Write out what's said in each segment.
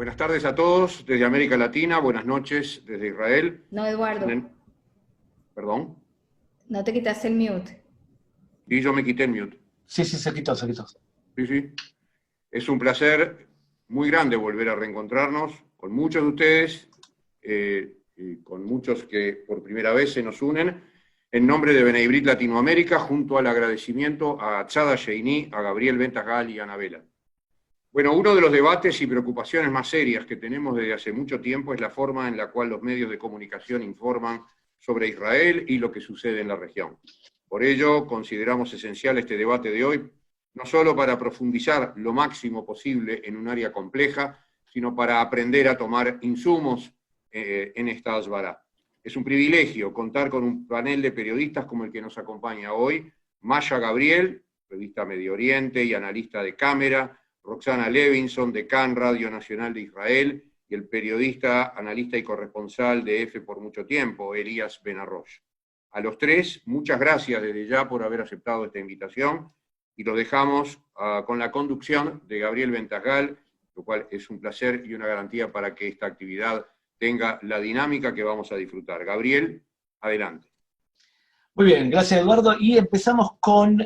Buenas tardes a todos desde América Latina, buenas noches desde Israel. No, Eduardo, Perdón. no te quitaste el mute. Y yo me quité el mute. Sí, se quitó, se quitó. Sí, sí. Es un placer muy grande volver a reencontrarnos con muchos de ustedes, y con muchos que por primera vez se nos unen, en nombre de Bnei Brit Latinoamérica, junto al agradecimiento a Chada Sheini, a Gabriel Ventagal y a Anabela. Bueno, uno de los debates y preocupaciones más serias que tenemos desde hace mucho tiempo es la forma en la cual los medios de comunicación informan sobre Israel y lo que sucede en la región. Por ello, consideramos esencial este debate de hoy, no solo para profundizar lo máximo posible en un área compleja, sino para aprender a tomar insumos en esta Asbará. Es un privilegio contar con un panel de periodistas como el que nos acompaña hoy, Maya Gabriel, periodista Medio Oriente y analista de Cámara, Roxana Levinson, de CAN, Radio Nacional de Israel, y el periodista, analista y corresponsal de EFE por mucho tiempo, Elías Ben-Arrosh. A los tres, muchas gracias desde ya por haber aceptado esta invitación, y los dejamos con la conducción de Gabriel Ventagal, lo cual es un placer y una garantía para que esta actividad tenga la dinámica que vamos a disfrutar. Gabriel, adelante. Muy bien, gracias Eduardo. Y empezamos con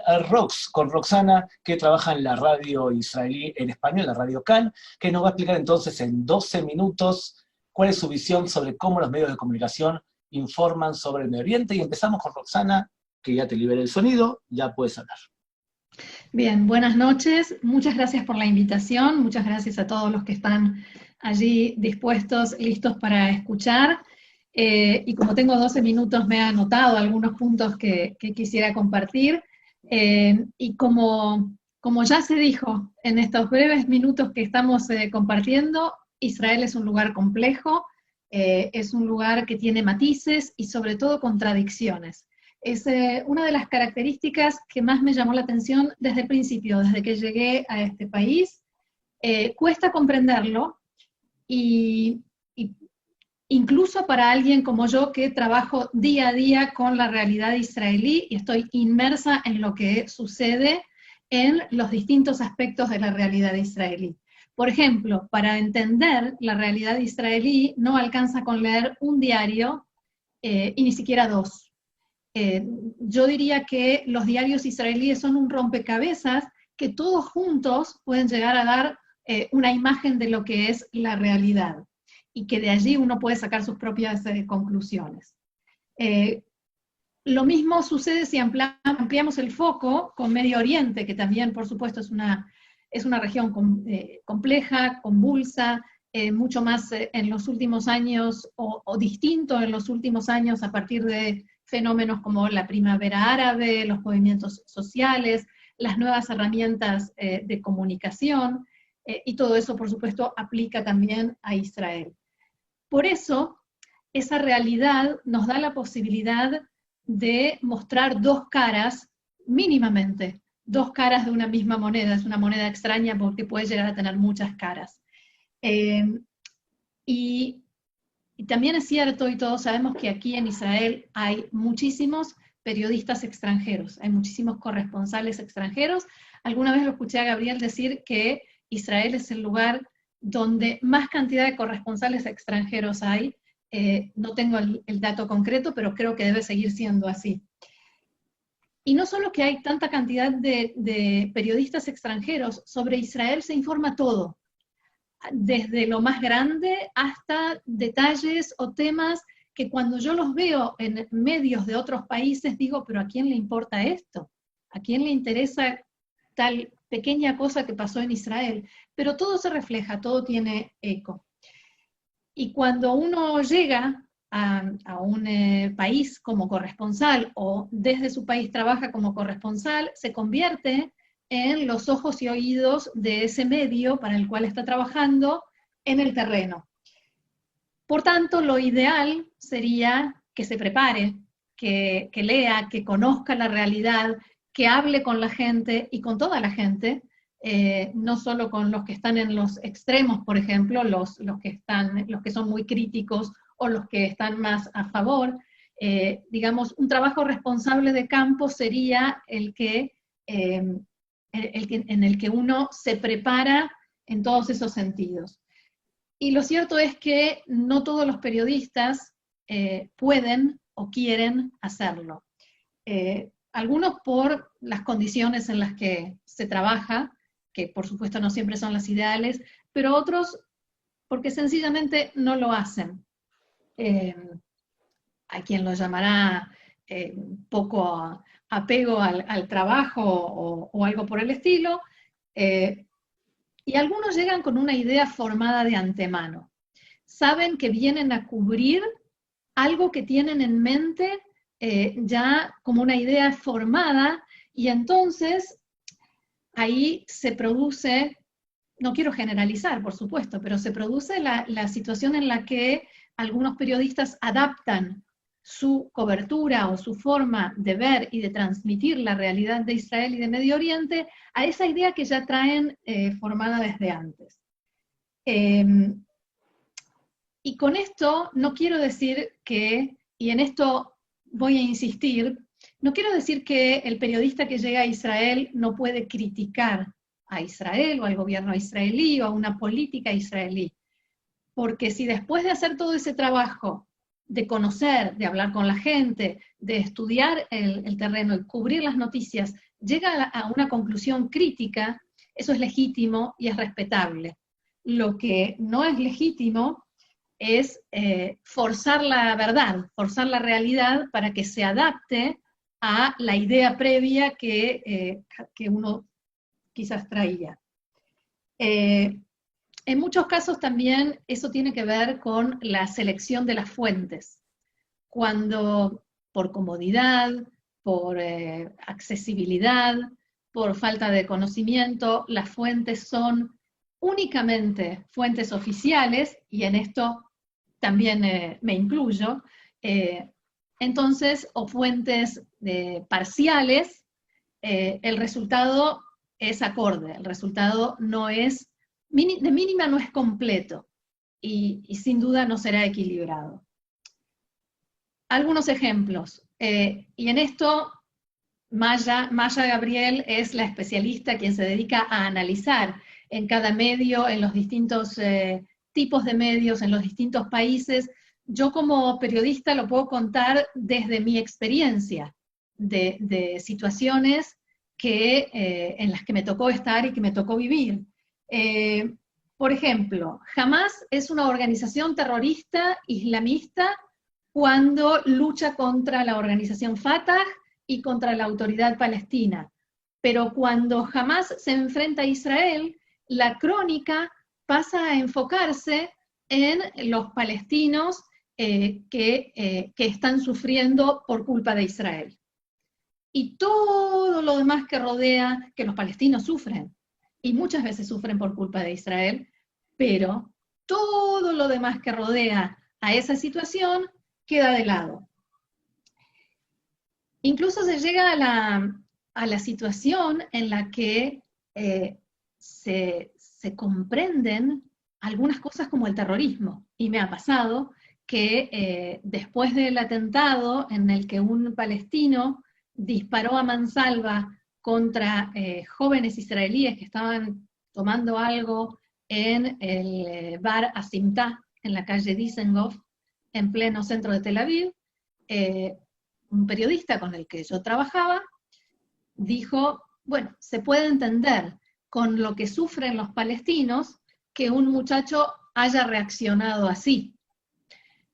con Roxana, que trabaja en la radio israelí en español, la radio CAN, que nos va a explicar entonces en 12 minutos cuál es su visión sobre cómo los medios de comunicación informan sobre el Medio Oriente. Y empezamos con Roxana, que ya te libera el sonido, ya puedes hablar. Bien, buenas noches. Muchas gracias por la invitación. Muchas gracias a todos los que están allí dispuestos, listos para escuchar. Y como tengo 12 minutos, me he anotado algunos puntos que quisiera compartir. Y como ya se dijo en estos breves minutos que estamos compartiendo, Israel es un lugar complejo, es un lugar que tiene matices y sobre todo contradicciones. Es una de las características que más me llamó la atención desde el principio, desde que llegué a este país. Cuesta comprenderlo y incluso para alguien como yo que trabajo día a día con la realidad israelí y estoy inmersa en lo que sucede en los distintos aspectos de la realidad israelí. Por ejemplo, para entender la realidad israelí no alcanza con leer un diario y ni siquiera dos. Yo diría que los diarios israelíes son un rompecabezas que todos juntos pueden llegar a dar una imagen de lo que es la realidad y que de allí uno puede sacar sus propias conclusiones. Lo mismo sucede si ampliamos el foco con Medio Oriente, que también, por supuesto, es una región compleja, convulsa, mucho más en los últimos años, o distinto en los últimos años a partir de fenómenos como la primavera árabe, los movimientos sociales, las nuevas herramientas de comunicación, y todo eso, por supuesto, aplica también a Israel. Por eso, esa realidad nos da la posibilidad de mostrar dos caras, mínimamente, dos caras de una misma moneda. Es una moneda extraña porque puede llegar a tener muchas caras. Y también es cierto, y todos sabemos que aquí en Israel hay muchísimos periodistas extranjeros, hay muchísimos corresponsales extranjeros. Alguna vez lo escuché a Gabriel decir que Israel es el lugar donde más cantidad de corresponsales extranjeros hay. No tengo el dato concreto, pero creo que debe seguir siendo así. Y no solo que hay tanta cantidad de periodistas extranjeros, sobre Israel se informa todo, desde lo más grande hasta detalles o temas que cuando yo los veo en medios de otros países digo, pero ¿a quién le importa esto? ¿A quién le interesa tal pequeña cosa que pasó en Israel? Pero todo se refleja, todo tiene eco. Y cuando uno llega a un país como corresponsal o desde su país trabaja como corresponsal, se convierte en los ojos y oídos de ese medio para el cual está trabajando en el terreno. Por tanto, lo ideal sería que se prepare, que lea, que conozca la realidad, que hable con la gente y con toda la gente, no solo con los que están en los extremos, por ejemplo, los que son muy críticos o los que están más a favor. Digamos, un trabajo responsable de campo sería en el que uno se prepara en todos esos sentidos. Y lo cierto es que no todos los periodistas pueden o quieren hacerlo. Algunos por las condiciones en las que se trabaja, que por supuesto no siempre son las ideales, pero otros porque sencillamente no lo hacen. Hay quien lo llamará poco apego al trabajo o algo por el estilo, y algunos llegan con una idea formada de antemano. Saben que vienen a cubrir algo que tienen en mente ya como una idea formada, y entonces ahí se produce, no quiero generalizar, por supuesto, pero se produce la situación en la que algunos periodistas adaptan su cobertura o su forma de ver y de transmitir la realidad de Israel y de Medio Oriente a esa idea que ya traen formada desde antes. Y con esto no quiero decir que, y en esto voy a insistir, no quiero decir que el periodista que llega a Israel no puede criticar a Israel o al gobierno israelí o a una política israelí. Porque si después de hacer todo ese trabajo, de conocer, de hablar con la gente, de estudiar el terreno y cubrir las noticias, llega a una conclusión crítica, eso es legítimo y es respetable. Lo que no es legítimo es forzar la verdad, forzar la realidad para que se adapte a la idea previa que uno quizás traía. En muchos casos también eso tiene que ver con la selección de las fuentes. Cuando por comodidad, por accesibilidad, por falta de conocimiento, las fuentes son únicamente fuentes oficiales, y en esto también me incluyo, entonces, o fuentes parciales, el resultado es acorde, el resultado no es, de mínima no es completo, y sin duda no será equilibrado. Algunos ejemplos, y en esto Maya Gabriel es la especialista quien se dedica a analizar en cada medio, en los distintos tipos de medios, en los distintos países. Yo como periodista lo puedo contar desde mi experiencia de situaciones en las que me tocó estar y que me tocó vivir. Por ejemplo, Hamas es una organización terrorista islamista cuando lucha contra la organización Fatah y contra la autoridad palestina. Pero cuando Hamas se enfrenta a Israel, la crónica pasa a enfocarse en los palestinos que están sufriendo por culpa de Israel. Y todo lo demás que rodea, que los palestinos sufren, y muchas veces sufren por culpa de Israel, pero todo lo demás que rodea a esa situación queda de lado. Incluso se llega a la situación en la que se comprenden algunas cosas como el terrorismo, y me ha pasado que después del atentado en el que un palestino disparó a mansalva contra jóvenes israelíes que estaban tomando algo en el bar Asimta, en la calle Dizengoff, en pleno centro de Tel Aviv, un periodista con el que yo trabajaba dijo, bueno, se puede entender con lo que sufren los palestinos que un muchacho haya reaccionado así.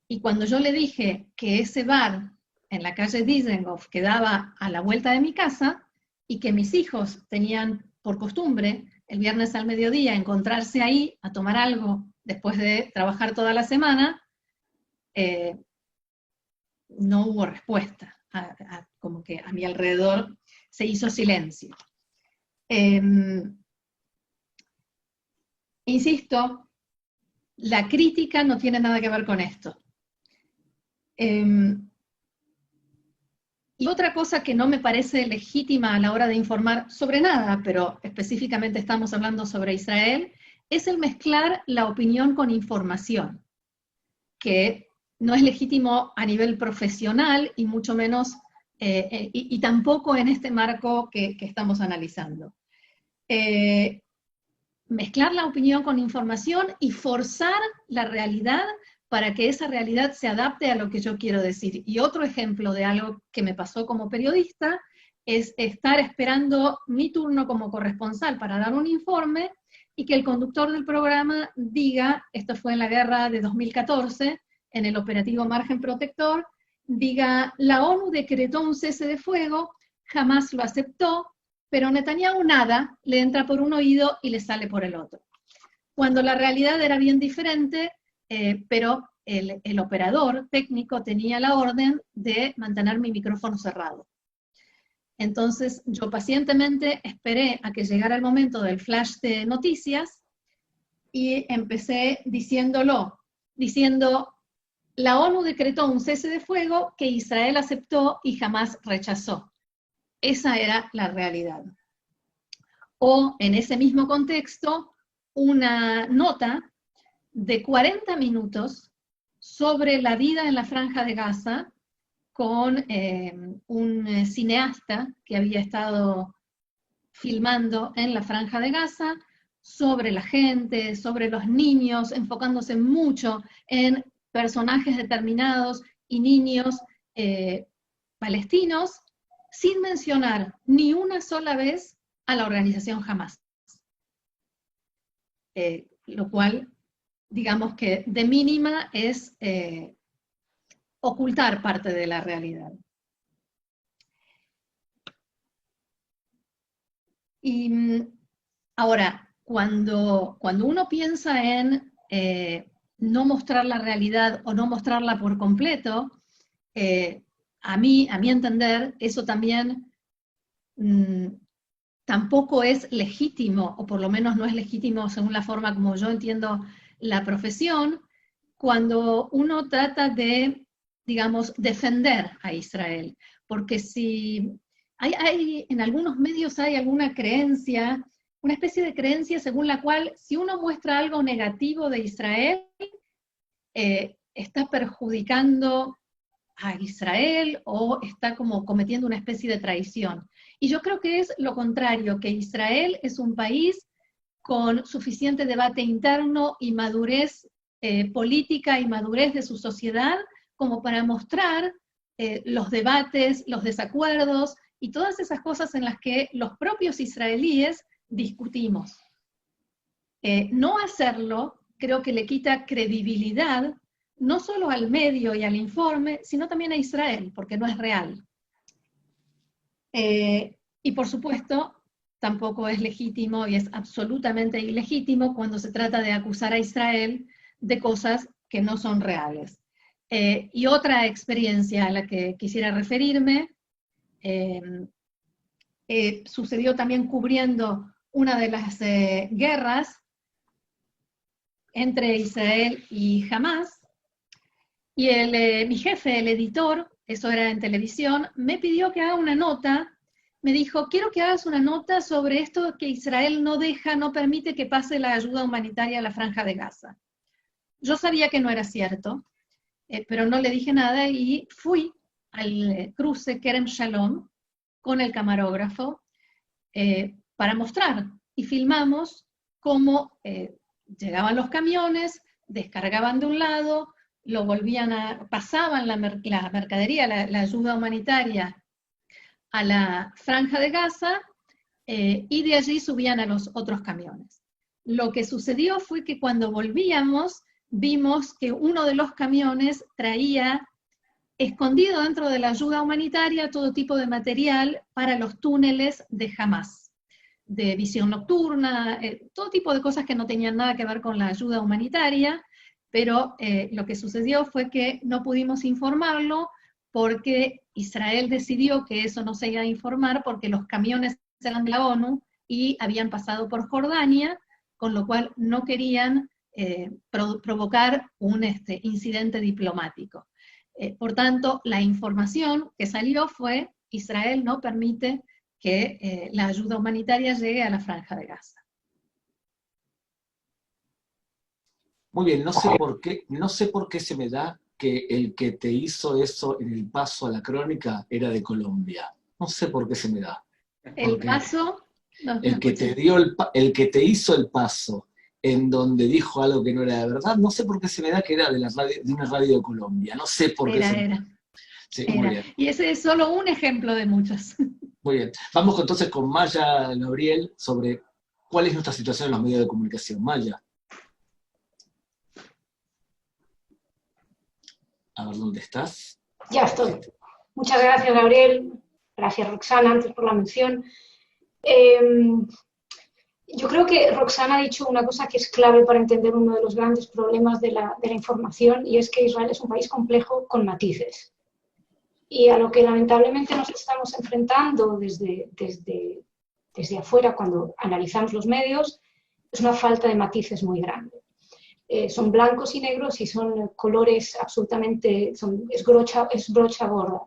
Y cuando yo le dije que ese bar en la calle Dizengoff quedaba a la vuelta de mi casa y que mis hijos tenían por costumbre el viernes al mediodía encontrarse ahí a tomar algo después de trabajar toda la semana, no hubo respuesta, como que a mi alrededor se hizo silencio. Insisto, la crítica no tiene nada que ver con esto. Y otra cosa que no me parece legítima a la hora de informar sobre nada, pero específicamente estamos hablando sobre Israel, es el mezclar la opinión con información, que no es legítimo a nivel profesional y mucho menos, y tampoco en este marco que estamos analizando. Me mezclar la opinión con información y forzar la realidad para que esa realidad se adapte a lo que yo quiero decir. Y otro ejemplo de algo que me pasó como periodista es estar esperando mi turno como corresponsal para dar un informe y que el conductor del programa diga, esto fue en la guerra de 2014, en el operativo Margen Protector, diga, la ONU decretó un cese de fuego, jamás lo aceptó, pero Netanyahu nada, le entra por un oído y le sale por el otro. Cuando la realidad era bien diferente, pero el operador técnico tenía la orden de mantener mi micrófono cerrado. Entonces yo pacientemente esperé a que llegara el momento del flash de noticias y empecé diciendo, la ONU decretó un cese de fuego que Israel aceptó y jamás rechazó. Esa era la realidad. O en ese mismo contexto, una nota de 40 minutos sobre la vida en la Franja de Gaza con un cineasta que había estado filmando en la Franja de Gaza, sobre la gente, sobre los niños, enfocándose mucho en personajes determinados y niños palestinos, sin mencionar ni una sola vez a la organización Hamas. Lo cual, digamos que de mínima es ocultar parte de la realidad. Y ahora, cuando uno piensa en no mostrar la realidad o no mostrarla por completo, a mi entender, eso también tampoco es legítimo, o por lo menos no es legítimo según la forma como yo entiendo la profesión, cuando uno trata de, digamos, defender a Israel. Porque si en algunos medios hay alguna creencia, una especie de creencia según la cual si uno muestra algo negativo de Israel, está perjudicando a Israel o está como cometiendo una especie de traición. Y yo creo que es lo contrario, que Israel es un país con suficiente debate interno y madurez política y madurez de su sociedad como para mostrar los debates, los desacuerdos y todas esas cosas en las que los propios israelíes discutimos. No hacerlo creo que le quita credibilidad no solo al medio y al informe, sino también a Israel, porque no es real. Y por supuesto, tampoco es legítimo y es absolutamente ilegítimo cuando se trata de acusar a Israel de cosas que no son reales. Y otra experiencia a la que quisiera referirme, sucedió también cubriendo una de las guerras entre Israel y Hamás, y mi jefe, el editor, eso era en televisión, me pidió que haga una nota, me dijo, quiero que hagas una nota sobre esto que Israel no permite que pase la ayuda humanitaria a la Franja de Gaza. Yo sabía que no era cierto, pero no le dije nada y fui al cruce Kerem Shalom con el camarógrafo para mostrar, y filmamos cómo llegaban los camiones, descargaban de un lado, pasaban la mercadería, la ayuda humanitaria a la Franja de Gaza, y de allí subían a los otros camiones. Lo que sucedió fue que cuando volvíamos, vimos que uno de los camiones traía escondido dentro de la ayuda humanitaria todo tipo de material para los túneles de Hamás, de visión nocturna, todo tipo de cosas que no tenían nada que ver con la ayuda humanitaria, pero lo que sucedió fue que no pudimos informarlo porque Israel decidió que eso no se iba a informar porque los camiones eran de la ONU y habían pasado por Jordania, con lo cual no querían provocar un incidente diplomático. Por tanto, la información que salió fue: Israel no permite que la ayuda humanitaria llegue a la Franja de Gaza. Muy bien, no sé por qué se me da que el que te hizo eso en el paso a la crónica era de Colombia. No sé por qué se me da. El paso No, El que te dio el que te hizo el paso en donde dijo algo que no era de verdad, no sé por qué se me da que era de una radio de Colombia, no sé por qué se me da. era. Sí, muy bien. Y ese es solo un ejemplo de muchos. Muy bien. Vamos entonces con Maya Gabriel sobre cuál es nuestra situación en los medios de comunicación. Maya. A ver, ¿dónde estás? Ya estoy. Muchas gracias, Gabriel. Gracias, Roxana, antes por la mención. Yo creo que Roxana ha dicho una cosa que es clave para entender uno de los grandes problemas de la información, y es que Israel es un país complejo con matices. Y a lo que lamentablemente nos estamos enfrentando desde afuera cuando analizamos los medios es una falta de matices muy grande. Son blancos y negros y son colores absolutamente, es brocha gorda.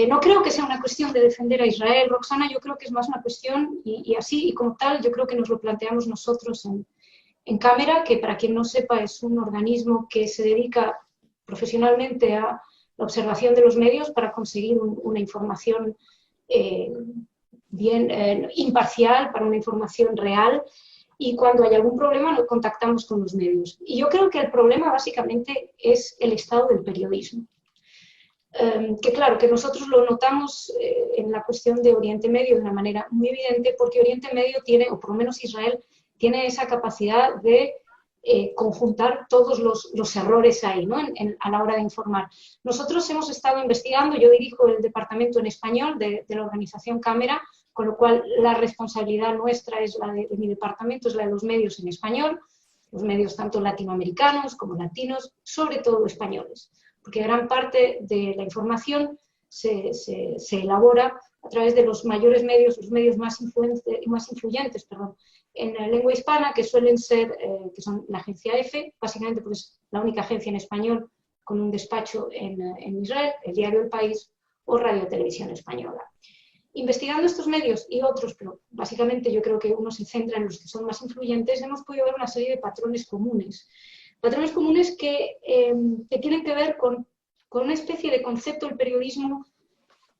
No creo que sea una cuestión de defender a Israel, Roxana, yo creo que es más una cuestión, y así y como tal, yo creo que nos lo planteamos nosotros en Cámara, que para quien no sepa es un organismo que se dedica profesionalmente a la observación de los medios para conseguir una información imparcial, para una información real, y cuando hay algún problema nos contactamos con los medios. Y yo creo que el problema básicamente es el estado del periodismo. Que claro, que nosotros lo notamos en la cuestión de Oriente Medio de una manera muy evidente, porque Oriente Medio tiene, o por lo menos Israel, tiene esa capacidad de conjuntar todos los errores ahí, ¿no? A la hora de informar. Nosotros hemos estado investigando, yo dirijo el departamento en español de la organización Cámara, con lo cual la responsabilidad nuestra es la de mi departamento, es la de los medios en español, los medios tanto latinoamericanos como latinos, sobre todo españoles, porque gran parte de la información se elabora a través de los mayores medios, los medios más influyentes, en la lengua hispana, que suelen ser, que son la agencia EFE, básicamente porque es la única agencia en español con un despacho en Israel, el diario El País o Radio Televisión Española. Investigando estos medios y otros, pero básicamente yo creo que uno se centra en los que son más influyentes, hemos podido ver una serie de patrones comunes. Patrones comunes que tienen que ver con una especie de concepto del periodismo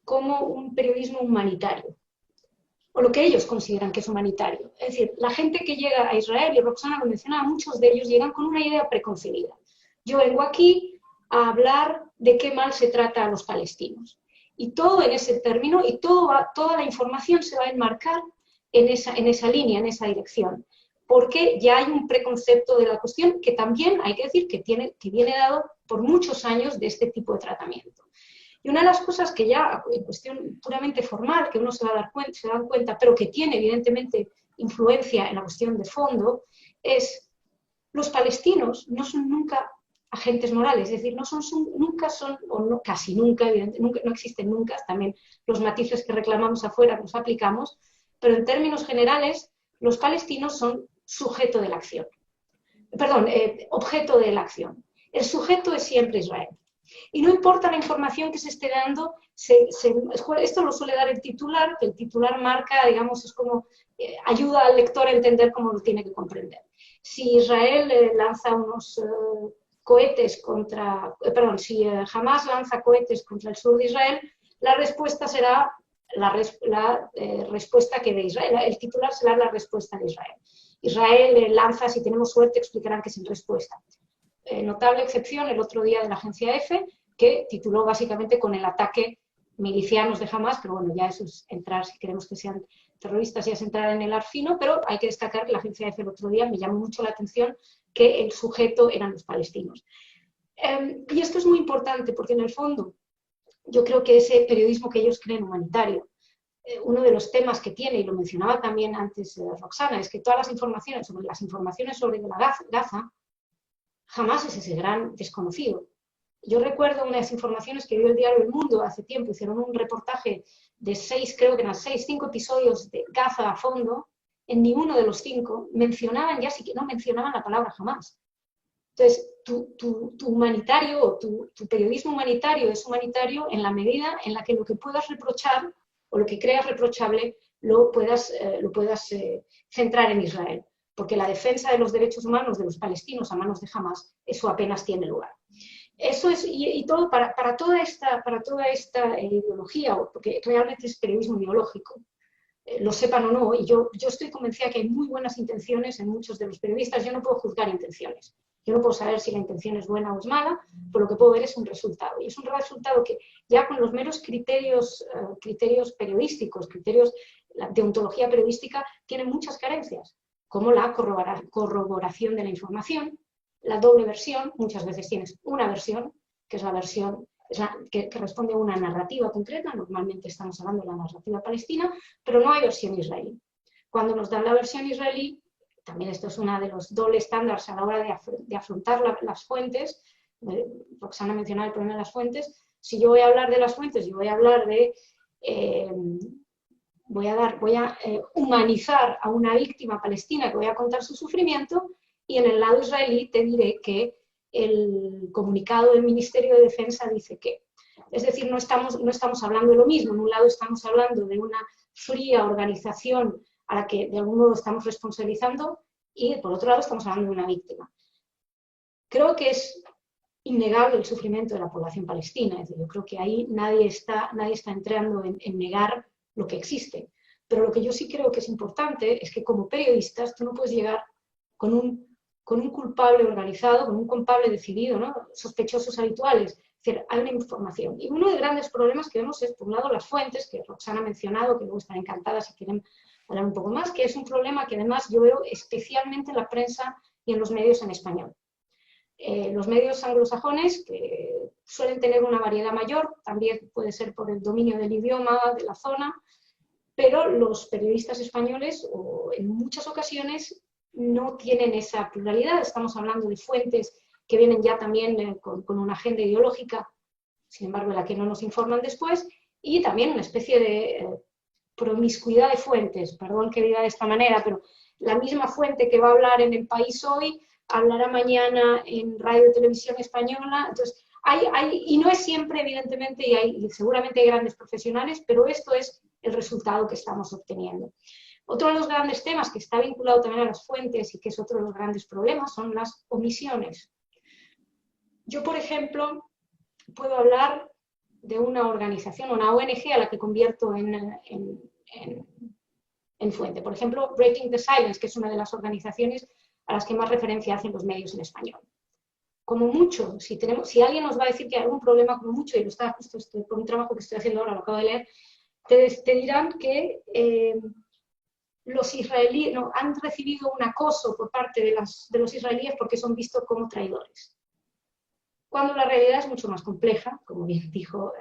como un periodismo humanitario, o lo que ellos consideran que es humanitario. Es decir, la gente que llega a Israel, y Roxana lo mencionaba, muchos de ellos llegan con una idea preconcebida. Yo vengo aquí a hablar de qué mal se trata a los palestinos. Y todo en ese término, y toda la información se va a enmarcar en esa línea, en esa dirección. Porque ya hay un preconcepto de la cuestión que también hay que decir que viene dado por muchos años de este tipo de tratamiento. Y una de las cosas que ya, en cuestión puramente formal, que uno se da cuenta, pero que tiene evidentemente influencia en la cuestión de fondo, es los palestinos no son nunca agentes morales, es decir, casi nunca, evidentemente, no existen nunca, también los matices que reclamamos afuera los aplicamos, pero en términos generales, los palestinos son sujeto de la acción. Objeto de la acción. El sujeto es siempre Israel. Y no importa la información que se esté dando, esto lo suele dar el titular, que el titular marca, digamos, es como ayuda al lector a entender cómo lo tiene que comprender. Si Israel lanza unos cohetes si Hamas lanza cohetes contra el sur de Israel, la respuesta será la respuesta que de Israel, el titular será la respuesta de Israel. Israel lanza, si tenemos suerte, explicarán que sin respuesta. Notable excepción el otro día de la agencia EFE, que tituló básicamente con el ataque milicianos de Hamas, pero bueno, ya eso es entrar, si queremos que sean terroristas, ya es entrar en el arfino, pero hay que destacar que la agencia EFE el otro día me llamó mucho la atención que el sujeto eran los palestinos. Y esto es muy importante porque en el fondo yo creo que ese periodismo que ellos creen humanitario, uno de los temas que tiene, y lo mencionaba también antes Roxana, es que todas las informaciones sobre Gaza, jamás es ese gran desconocido. Yo recuerdo unas informaciones que dio el diario El Mundo hace tiempo, hicieron un reportaje de 5 episodios de Gaza a fondo, en ninguno de los 5 mencionaban no mencionaban la palabra jamás. Entonces, tu humanitario o tu periodismo humanitario es humanitario en la medida en la que lo que puedas reprochar o lo que creas reprochable lo puedas centrar en Israel. Porque la defensa de los derechos humanos de los palestinos a manos de Hamas, eso apenas tiene lugar. Eso es, y todo para toda esta ideología, porque realmente es periodismo ideológico, lo sepan o no, y yo estoy convencida que hay muy buenas intenciones en muchos de los periodistas. Yo no puedo juzgar intenciones, yo no puedo saber si la intención es buena o es mala, pero lo que puedo ver es un resultado, y es un resultado que ya con los meros criterios periodísticos, criterios de ontología periodística, tiene muchas carencias, como la corroboración de la información, la doble versión. Muchas veces tienes una versión, que es la versión que responde a una narrativa concreta. Normalmente estamos hablando de la narrativa palestina, pero no hay versión israelí. Cuando nos dan la versión israelí, también esto es uno de los doble estándares a la hora de afrontar las fuentes. Roxana mencionaba el problema de las fuentes. Si yo voy a hablar de las fuentes, yo voy a hablar de... voy a humanizar a una víctima palestina, que voy a contar su sufrimiento, y en el lado israelí te diré que el comunicado del Ministerio de Defensa dice que. Es decir, no estamos hablando de lo mismo. En un lado estamos hablando de una fría organización a la que de algún modo estamos responsabilizando, y por otro lado estamos hablando de una víctima. Creo que es innegable el sufrimiento de la población palestina. Es decir, yo creo que ahí nadie está entrando en negar lo que existe. Pero lo que yo sí creo que es importante es que como periodistas tú no puedes llegar con un culpable organizado, con un culpable decidido, ¿no? Sospechosos habituales. Es decir, hay una información. Y uno de los grandes problemas que vemos es, por un lado, las fuentes, que Roxana ha mencionado, que luego están encantadas si quieren hablar un poco más, que es un problema que además yo veo especialmente en la prensa y en los medios en español. Los medios anglosajones, que suelen tener una variedad mayor, también puede ser por el dominio del idioma de la zona, pero los periodistas españoles, en muchas ocasiones, no tienen esa pluralidad. Estamos hablando de fuentes que vienen ya también con una agenda ideológica, sin embargo, de la que no nos informan después, y también una especie de promiscuidad de fuentes. Perdón que diga de esta manera, pero la misma fuente que va a hablar en El País hoy, hablará mañana en Radio y Televisión Española. Entonces, y no es siempre, evidentemente, y seguramente hay grandes profesionales, pero esto es el resultado que estamos obteniendo. Otro de los grandes temas que está vinculado también a las fuentes y que es otro de los grandes problemas son las omisiones. Yo, por ejemplo, puedo hablar de una organización, una ONG a la que convierto en fuente. Por ejemplo, Breaking the Silence, que es una de las organizaciones a las que más referencia hacen los medios en español. Como mucho, si alguien nos va a decir que hay algún problema, como mucho, y lo está justo por un trabajo que estoy haciendo ahora, lo acabo de leer, te dirán que los israelíes han recibido un acoso por parte de los israelíes porque son vistos como traidores. Cuando la realidad es mucho más compleja, como bien dijo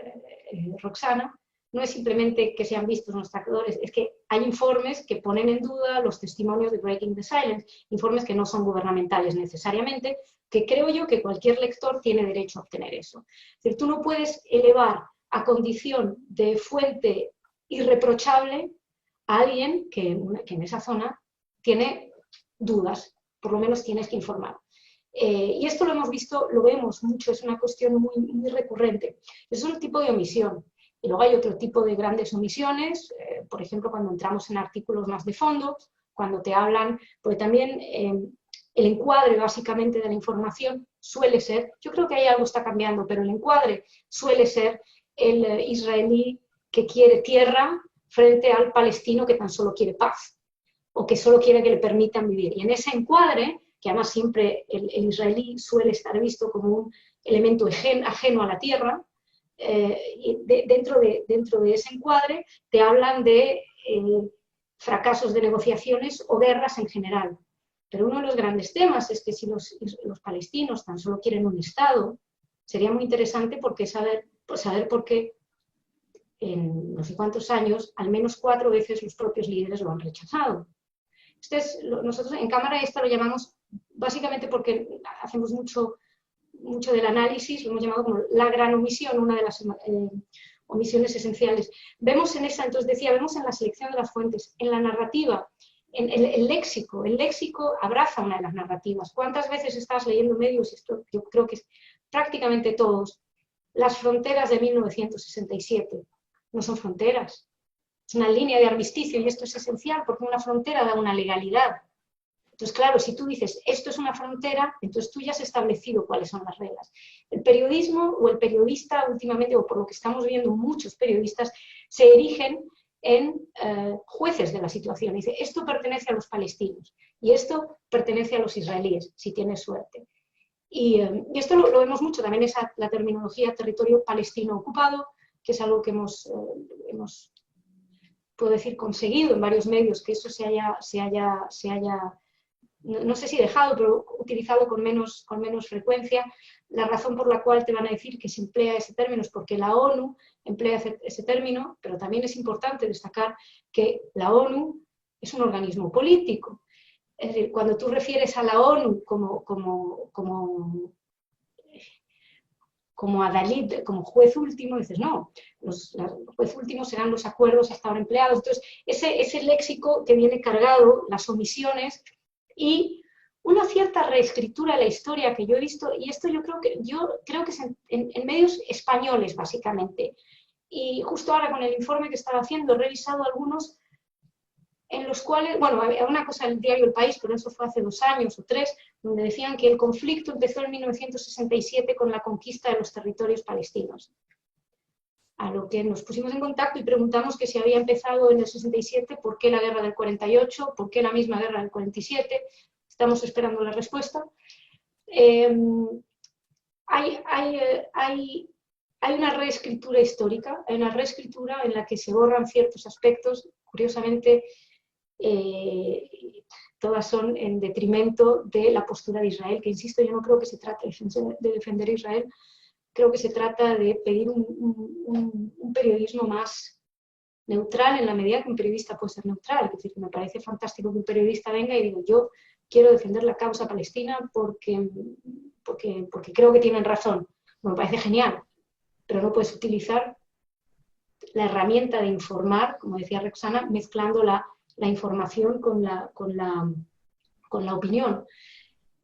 Roxana, no es simplemente que sean vistos unos traidores, es que hay informes que ponen en duda los testimonios de Breaking the Silence, informes que no son gubernamentales necesariamente, que creo yo que cualquier lector tiene derecho a obtener eso. Es decir, tú no puedes elevar a condición de fuente irreprochable a alguien que en esa zona tiene dudas, por lo menos tienes que informar. Y esto lo hemos visto, lo vemos mucho, es una cuestión muy, muy recurrente. Es un tipo de omisión. Y luego hay otro tipo de grandes omisiones, por ejemplo, cuando entramos en artículos más de fondo, cuando te hablan, porque también el encuadre básicamente de la información suele ser, yo creo que ahí algo está cambiando, pero el encuadre suele ser el israelí que quiere tierra frente al palestino que tan solo quiere paz, o que solo quiere que le permitan vivir. Y en ese encuadre, que además siempre el israelí suele estar visto como un elemento ajeno a la tierra, y dentro de ese encuadre te hablan de fracasos de negociaciones o guerras en general. Pero uno de los grandes temas es que si los palestinos tan solo quieren un Estado, sería muy interesante saber por qué en no sé cuántos años, al menos 4 veces los propios líderes lo han rechazado. Nosotros en Cámara esta lo llamamos, básicamente porque hacemos mucho del análisis, lo hemos llamado como la gran omisión, una de las omisiones esenciales. Vemos en esa, entonces decía, vemos en la selección de las fuentes, en la narrativa, en el léxico. El léxico abraza una de las narrativas. ¿Cuántas veces estás leyendo medios? Esto yo creo que es prácticamente todos. Las fronteras de 1967 no son fronteras. Es una línea de armisticio y esto es esencial porque una frontera da una legalidad. Entonces, claro, si tú dices, esto es una frontera, entonces tú ya has establecido cuáles son las reglas. El periodismo o el periodista últimamente, o por lo que estamos viendo muchos periodistas, se erigen en jueces de la situación. Dice, esto pertenece a los palestinos y esto pertenece a los israelíes, si tienes suerte. Y esto lo vemos mucho, también es la terminología territorio palestino ocupado, que es algo que hemos puedo decir, conseguido en varios medios, que eso se haya no sé si dejado, pero utilizado con menos frecuencia. La razón por la cual te van a decir que se emplea ese término es porque la ONU emplea ese término, pero también es importante destacar que la ONU es un organismo político. Es decir, cuando tú refieres a la ONU como adalid, como juez último, dices, no, los juez últimos serán los acuerdos hasta ahora empleados. Entonces, ese léxico que viene cargado, las omisiones y una cierta reescritura de la historia que yo he visto, y esto yo creo que es en medios españoles, básicamente. Y justo ahora con el informe que estaba haciendo, he revisado algunos en los cuales, bueno, había una cosa en el diario El País, pero eso fue hace 2 años o 3, donde decían que el conflicto empezó en 1967 con la conquista de los territorios palestinos. A lo que nos pusimos en contacto y preguntamos que si había empezado en el 67, ¿por qué la guerra del 48? ¿Por qué la misma guerra del 47? Estamos esperando la respuesta. Hay una reescritura histórica, hay una reescritura en la que se borran ciertos aspectos, curiosamente, todas son en detrimento de la postura de Israel, que insisto, yo no creo que se trate de defender a Israel, creo que se trata de pedir un periodismo más neutral en la medida que un periodista puede ser neutral. Es decir, me parece fantástico que un periodista venga y diga, yo quiero defender la causa palestina porque creo que tienen razón. Me parece genial, pero no puedes utilizar la herramienta de informar, como decía Roxana, mezclando la información con la opinión.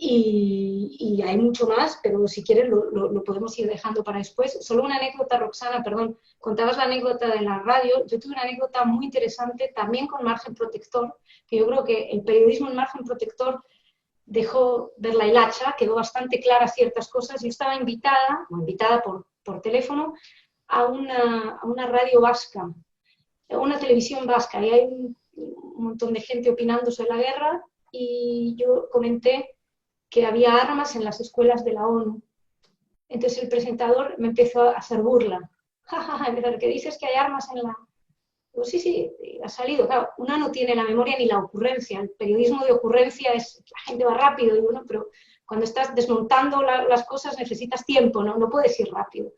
Y hay mucho más, pero si quieres lo podemos ir dejando para después. Solo una anécdota, Roxana, perdón, contabas la anécdota de la radio. Yo tuve una anécdota muy interesante, también con margen protector, que yo creo que el periodismo en margen protector dejó ver la hilacha, quedó bastante clara ciertas cosas. Yo estaba invitada por teléfono a una radio vasca, a una televisión vasca, y hay un montón de gente opinando sobre la guerra, y yo comenté que había armas en las escuelas de la ONU. Entonces el presentador me empezó a hacer burla. ¿Qué dices que hay armas en la...? Digo, sí, ha salido. Claro, una no tiene la memoria ni la ocurrencia. El periodismo de ocurrencia es, la gente va rápido, digo, no, pero cuando estás desmontando las cosas necesitas tiempo, no puedes ir rápido.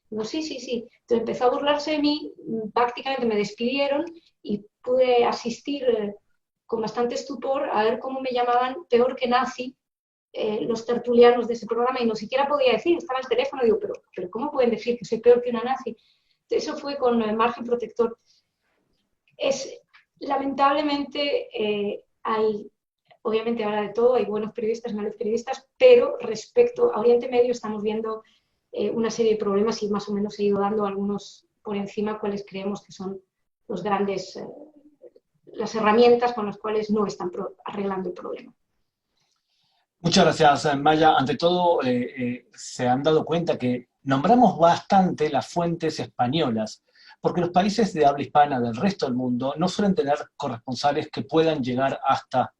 Digo, sí. Entonces empezó a burlarse de mí, prácticamente me despidieron y pude asistir con bastante estupor a ver cómo me llamaban peor que nazi los tertulianos de ese programa, y no siquiera podía decir, estaba el teléfono, digo, pero ¿cómo pueden decir que soy peor que una nazi? Eso fue con el margen protector. Lamentablemente hay, obviamente ahora de todo, hay buenos periodistas, malos periodistas, pero respecto a Oriente Medio estamos viendo una serie de problemas, y más o menos he ido dando algunos por encima cuáles creemos que son los grandes, las herramientas con las cuales no están arreglando el problema. Muchas gracias, Maya. Ante todo, se han dado cuenta que nombramos bastante las fuentes españolas, porque los países de habla hispana del resto del mundo no suelen tener corresponsales que puedan llegar hasta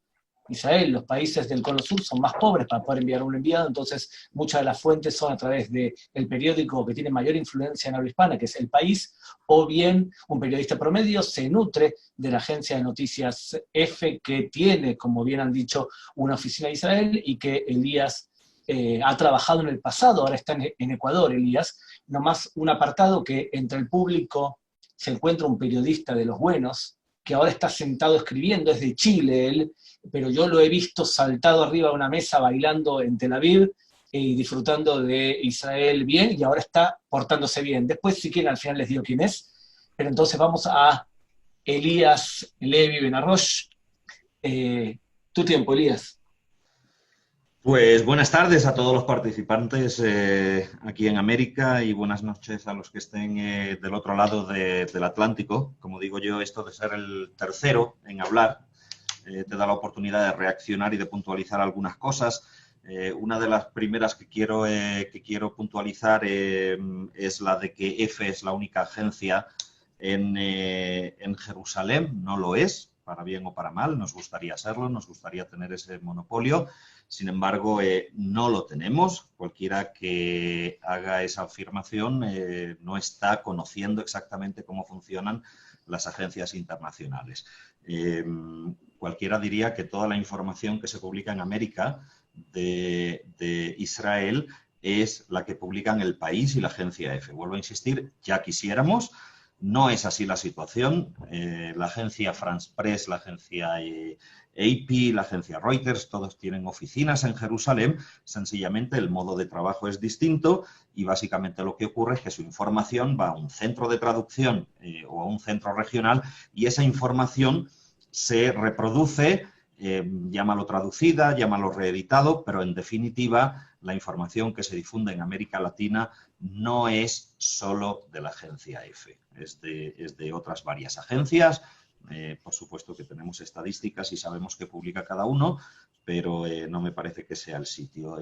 Israel. Los países del Cono Sur son más pobres para poder enviar un enviado, entonces muchas de las fuentes son a través del periódico que tiene mayor influencia en habla hispana, que es El País, o bien un periodista promedio se nutre de la agencia de noticias EFE, que tiene, como bien han dicho, una oficina de Israel, y que Elías ha trabajado en el pasado, ahora está en Ecuador, Elías. Nomás un apartado, que entre el público se encuentra un periodista de los buenos, que ahora está sentado escribiendo, es de Chile él, pero yo lo he visto saltado arriba de una mesa bailando en Tel Aviv y disfrutando de Israel bien, y ahora está portándose bien. Después, si quieren, al final les digo quién es. Pero entonces vamos a Elías Levi Benarroch. Tu tiempo, Elías. Pues buenas tardes a todos los participantes aquí en América, y buenas noches a los que estén del otro lado del Atlántico. Como digo yo, esto de ser el tercero en hablar te da la oportunidad de reaccionar y de puntualizar algunas cosas. Una de las primeras que quiero puntualizar es la de que EFE es la única agencia en Jerusalén, no lo es, para bien o para mal, nos gustaría serlo, nos gustaría tener ese monopolio, sin embargo, no lo tenemos. Cualquiera que haga esa afirmación no está conociendo exactamente cómo funcionan las agencias internacionales. Cualquiera diría que toda la información que se publica en América de Israel es la que publican El País y la agencia EFE. Vuelvo a insistir, ya quisiéramos. No es así la situación. La agencia France Press, la agencia AP, la agencia Reuters, todos tienen oficinas en Jerusalén. Sencillamente el modo de trabajo es distinto y básicamente lo que ocurre es que su información va a un centro de traducción o a un centro regional y esa información se reproduce, llámalo traducida, llámalo reeditado, pero en definitiva la información que se difunde en América Latina no es solo de la agencia EFE, es de otras varias agencias. Por supuesto que tenemos estadísticas y sabemos qué publica cada uno, pero no me parece que sea el sitio.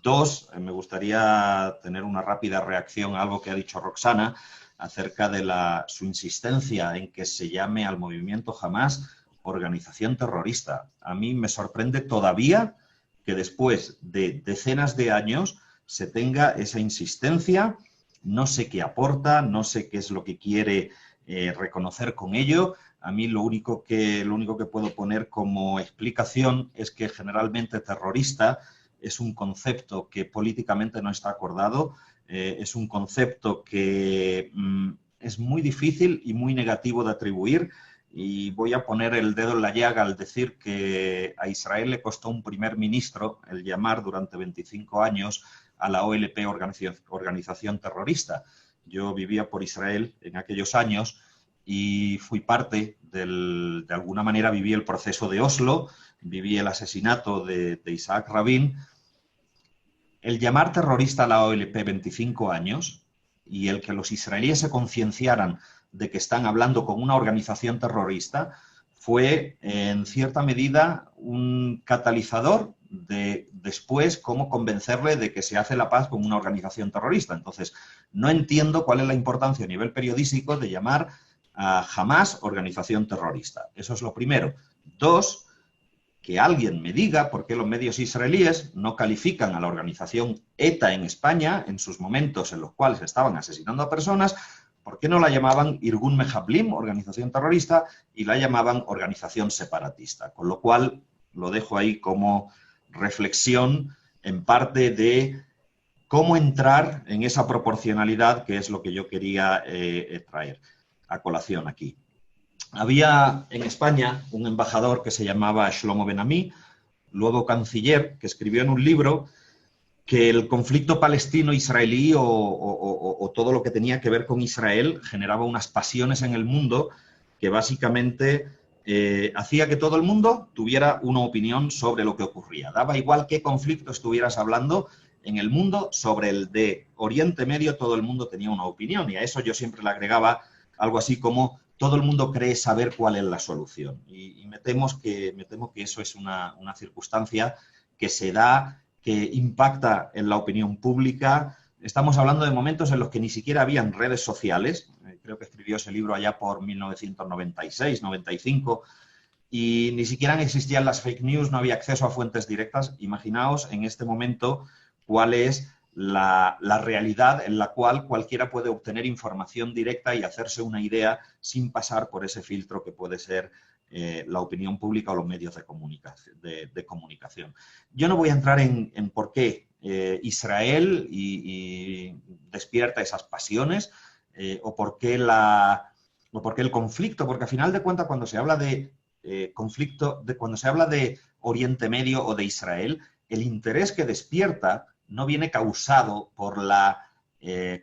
Dos, me gustaría tener una rápida reacción a algo que ha dicho Roxana acerca de su insistencia en que se llame al movimiento Hamás organización terrorista. A mí me sorprende todavía que después de decenas de años se tenga esa insistencia. No sé qué aporta, no sé qué es lo que quiere reconocer con ello. A mí lo único que puedo poner como explicación es que generalmente terrorista es un concepto que políticamente no está acordado, es un concepto que es muy difícil y muy negativo de atribuir. Y voy a poner el dedo en la llaga al decir que a Israel le costó un primer ministro el llamar durante 25 años a la OLP organización terrorista. Yo vivía por Israel en aquellos años y fui parte de alguna manera viví el proceso de Oslo, viví el asesinato de Isaac Rabin. El llamar terrorista a la OLP 25 años y el que los israelíes se concienciaran de que están hablando con una organización terrorista fue en cierta medida un catalizador de después cómo convencerle de que se hace la paz con una organización terrorista. Entonces, no entiendo cuál es la importancia a nivel periodístico de llamar a Hamás organización terrorista. Eso es lo primero. Dos, que alguien me diga por qué los medios israelíes no califican a la organización ETA en España en sus momentos en los cuales estaban asesinando a personas. ¿Por qué no la llamaban Irgun Mehablim, organización terrorista, y la llamaban organización separatista? Con lo cual, lo dejo ahí como reflexión en parte de cómo entrar en esa proporcionalidad, que es lo que yo quería traer a colación aquí. Había en España un embajador que se llamaba Shlomo Ben-Ami, luego canciller, que escribió en un libro que el conflicto palestino-israelí o todo lo que tenía que ver con Israel generaba unas pasiones en el mundo que básicamente hacía que todo el mundo tuviera una opinión sobre lo que ocurría. Daba igual qué conflicto estuvieras hablando en el mundo, sobre el de Oriente Medio todo el mundo tenía una opinión y a eso yo siempre le agregaba algo así como todo el mundo cree saber cuál es la solución. Y me temo que eso es una circunstancia que se da, que impacta en la opinión pública. Estamos hablando de momentos en los que ni siquiera habían redes sociales. Creo que escribió ese libro allá por 1996, 95, y ni siquiera existían las fake news, no había acceso a fuentes directas. Imaginaos en este momento cuál es la realidad en la cual cualquiera puede obtener información directa y hacerse una idea sin pasar por ese filtro que puede ser la opinión pública o los medios de comunicación. Yo no voy a entrar en por qué Israel y despierta esas pasiones o por qué el conflicto, porque a final de cuentas cuando se habla de conflicto, cuando se habla de Oriente Medio o de Israel, el interés que despierta no viene causado por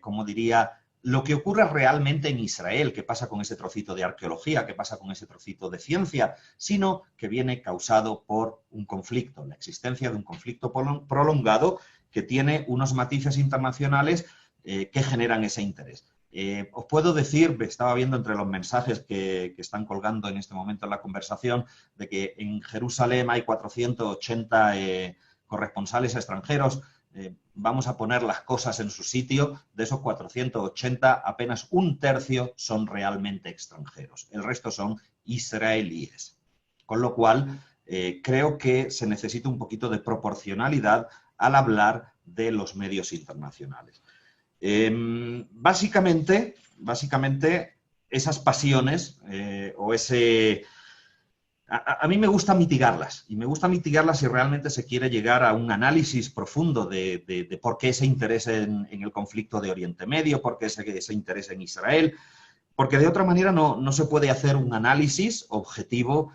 como diría, lo que ocurre realmente en Israel, qué pasa con ese trocito de arqueología, qué pasa con ese trocito de ciencia, sino que viene causado por un conflicto, la existencia de un conflicto prolongado que tiene unos matices internacionales que generan ese interés. Os puedo decir, estaba viendo entre los mensajes que están colgando en este momento en la conversación, de que en Jerusalén hay 480 corresponsales extranjeros. vamos a poner las cosas en su sitio, de esos 480, apenas un tercio son realmente extranjeros. El resto son israelíes. Con lo cual, creo que se necesita un poquito de proporcionalidad al hablar de los medios internacionales. Básicamente, esas pasiones o ese... A mí me gusta mitigarlas, y me gusta mitigarlas si realmente se quiere llegar a un análisis profundo de por qué ese interés en el conflicto de Oriente Medio, por qué ese interés en Israel, porque de otra manera no se puede hacer un análisis objetivo,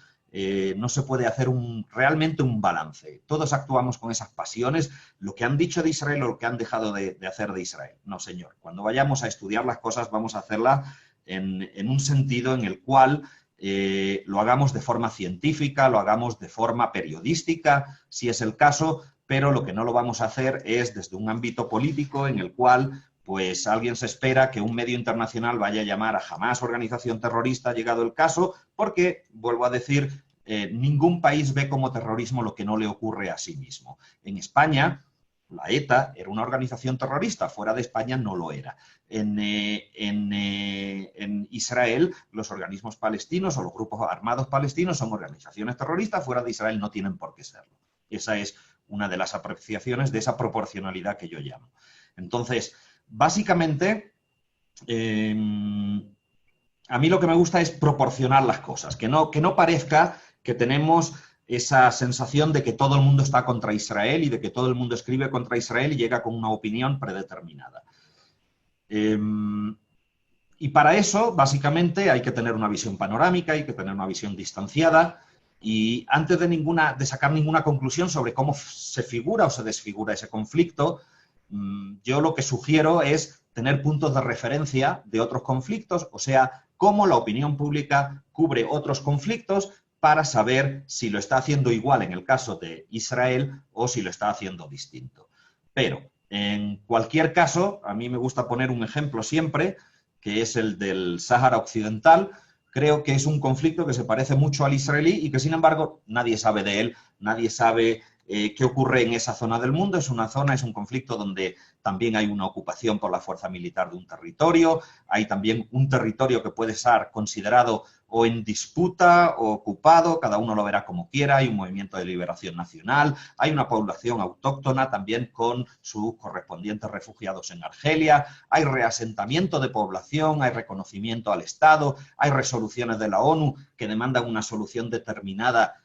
no se puede hacer realmente un balance. Todos actuamos con esas pasiones, lo que han dicho de Israel o lo que han dejado de hacer de Israel. No, señor. Cuando vayamos a estudiar las cosas, vamos a hacerlas en un sentido en el cual lo hagamos de forma científica, lo hagamos de forma periodística, si es el caso, pero lo que no lo vamos a hacer es desde un ámbito político en el cual pues alguien se espera que un medio internacional vaya a llamar a Hamás organización terrorista, llegado el caso, porque, vuelvo a decir, ningún país ve como terrorismo lo que no le ocurre a sí mismo. En España, la ETA era una organización terrorista, fuera de España no lo era. En Israel, los organismos palestinos o los grupos armados palestinos son organizaciones terroristas, fuera de Israel no tienen por qué serlo. Esa es una de las apreciaciones de esa proporcionalidad que yo llamo. Entonces, básicamente, a mí lo que me gusta es proporcionar las cosas, que no parezca que tenemos esa sensación de que todo el mundo está contra Israel y de que todo el mundo escribe contra Israel y llega con una opinión predeterminada. Y para eso, básicamente, hay que tener una visión panorámica, hay que tener una visión distanciada, y antes de sacar ninguna conclusión sobre cómo se figura o se desfigura ese conflicto, yo lo que sugiero es tener puntos de referencia de otros conflictos, o sea, cómo la opinión pública cubre otros conflictos para saber si lo está haciendo igual en el caso de Israel o si lo está haciendo distinto. Pero, en cualquier caso, a mí me gusta poner un ejemplo siempre, que es el del Sáhara Occidental. Creo que es un conflicto que se parece mucho al israelí y que, sin embargo, nadie sabe de él, nadie sabe qué ocurre en esa zona del mundo. Es un conflicto donde también hay una ocupación por la fuerza militar de un territorio, hay también un territorio que puede ser considerado o en disputa o ocupado, cada uno lo verá como quiera, hay un movimiento de liberación nacional, hay una población autóctona también con sus correspondientes refugiados en Argelia, hay reasentamiento de población, hay reconocimiento al Estado, hay resoluciones de la ONU que demandan una solución determinada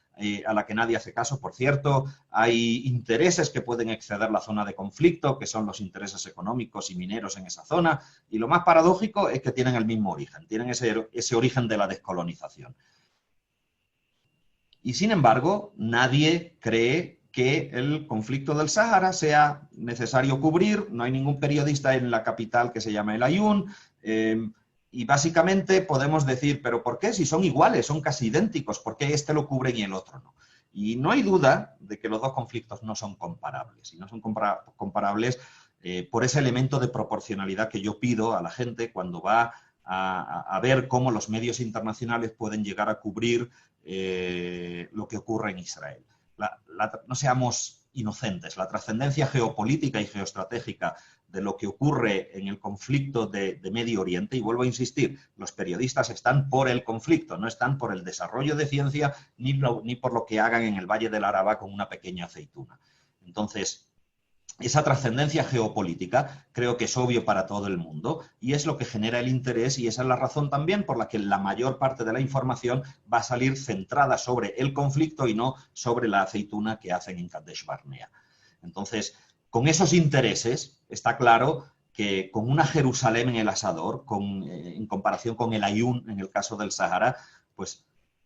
a la que nadie hace caso, por cierto. Hay intereses que pueden exceder la zona de conflicto, que son los intereses económicos y mineros en esa zona, y lo más paradójico es que tienen el mismo origen, tienen ese origen de la descolonización. Y sin embargo, nadie cree que el conflicto del Sáhara sea necesario cubrir, no hay ningún periodista en la capital que se llame El Ayun, y básicamente podemos decir, ¿pero por qué? Si son iguales, son casi idénticos, ¿por qué este lo cubre y el otro no? Y no hay duda de que los dos conflictos no son comparables. Y no son comparables por ese elemento de proporcionalidad que yo pido a la gente cuando va a ver cómo los medios internacionales pueden llegar a cubrir lo que ocurre en Israel. No seamos inocentes. La trascendencia geopolítica y geoestratégica de lo que ocurre en el conflicto de Medio Oriente, y vuelvo a insistir, los periodistas están por el conflicto, no están por el desarrollo de ciencia ni por lo que hagan en el Valle del Araba con una pequeña aceituna. Entonces, esa trascendencia geopolítica creo que es obvio para todo el mundo y es lo que genera el interés, y esa es la razón también por la que la mayor parte de la información va a salir centrada sobre el conflicto y no sobre la aceituna que hacen en Kadesh Barnea. Entonces, con esos intereses, está claro que con una Jerusalén en el asador, en comparación con el Ayun en el caso del Sáhara, pues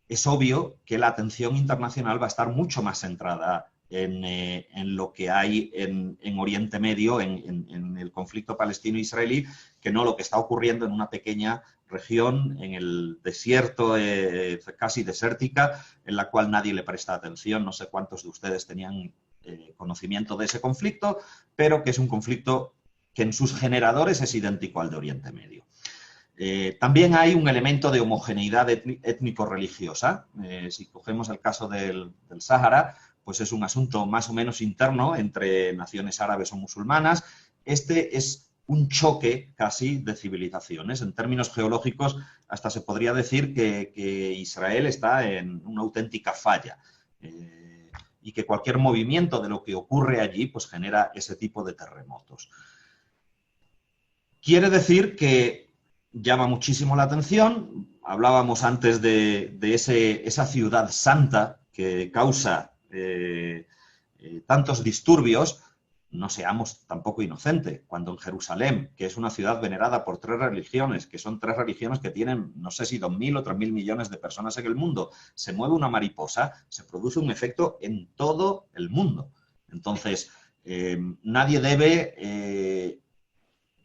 es obvio que la atención internacional va a estar mucho más centrada en lo que hay en Oriente Medio, en el conflicto palestino-israelí, que no lo que está ocurriendo en una pequeña región, en el desierto, casi desértica, en la cual nadie le presta atención. No sé cuántos de ustedes tenían conocimiento de ese conflicto, pero que es un conflicto que en sus generadores es idéntico al de Oriente Medio. También hay un elemento de homogeneidad étnico-religiosa. Si cogemos el caso del Sáhara, pues es un asunto más o menos interno entre naciones árabes o musulmanas. Este es un choque casi de civilizaciones. En términos geológicos, hasta se podría decir que Israel está en una auténtica falla y que cualquier movimiento de lo que ocurre allí pues genera ese tipo de terremotos. Quiere decir que llama muchísimo la atención. Hablábamos antes de esa ciudad santa que causa tantos disturbios. No seamos tampoco inocentes, cuando en Jerusalén, que es una ciudad venerada por 3 religiones, que son 3 religiones que tienen, no sé si 2.000 o 3.000 millones de personas en el mundo, se mueve una mariposa, se produce un efecto en todo el mundo. Entonces, nadie debe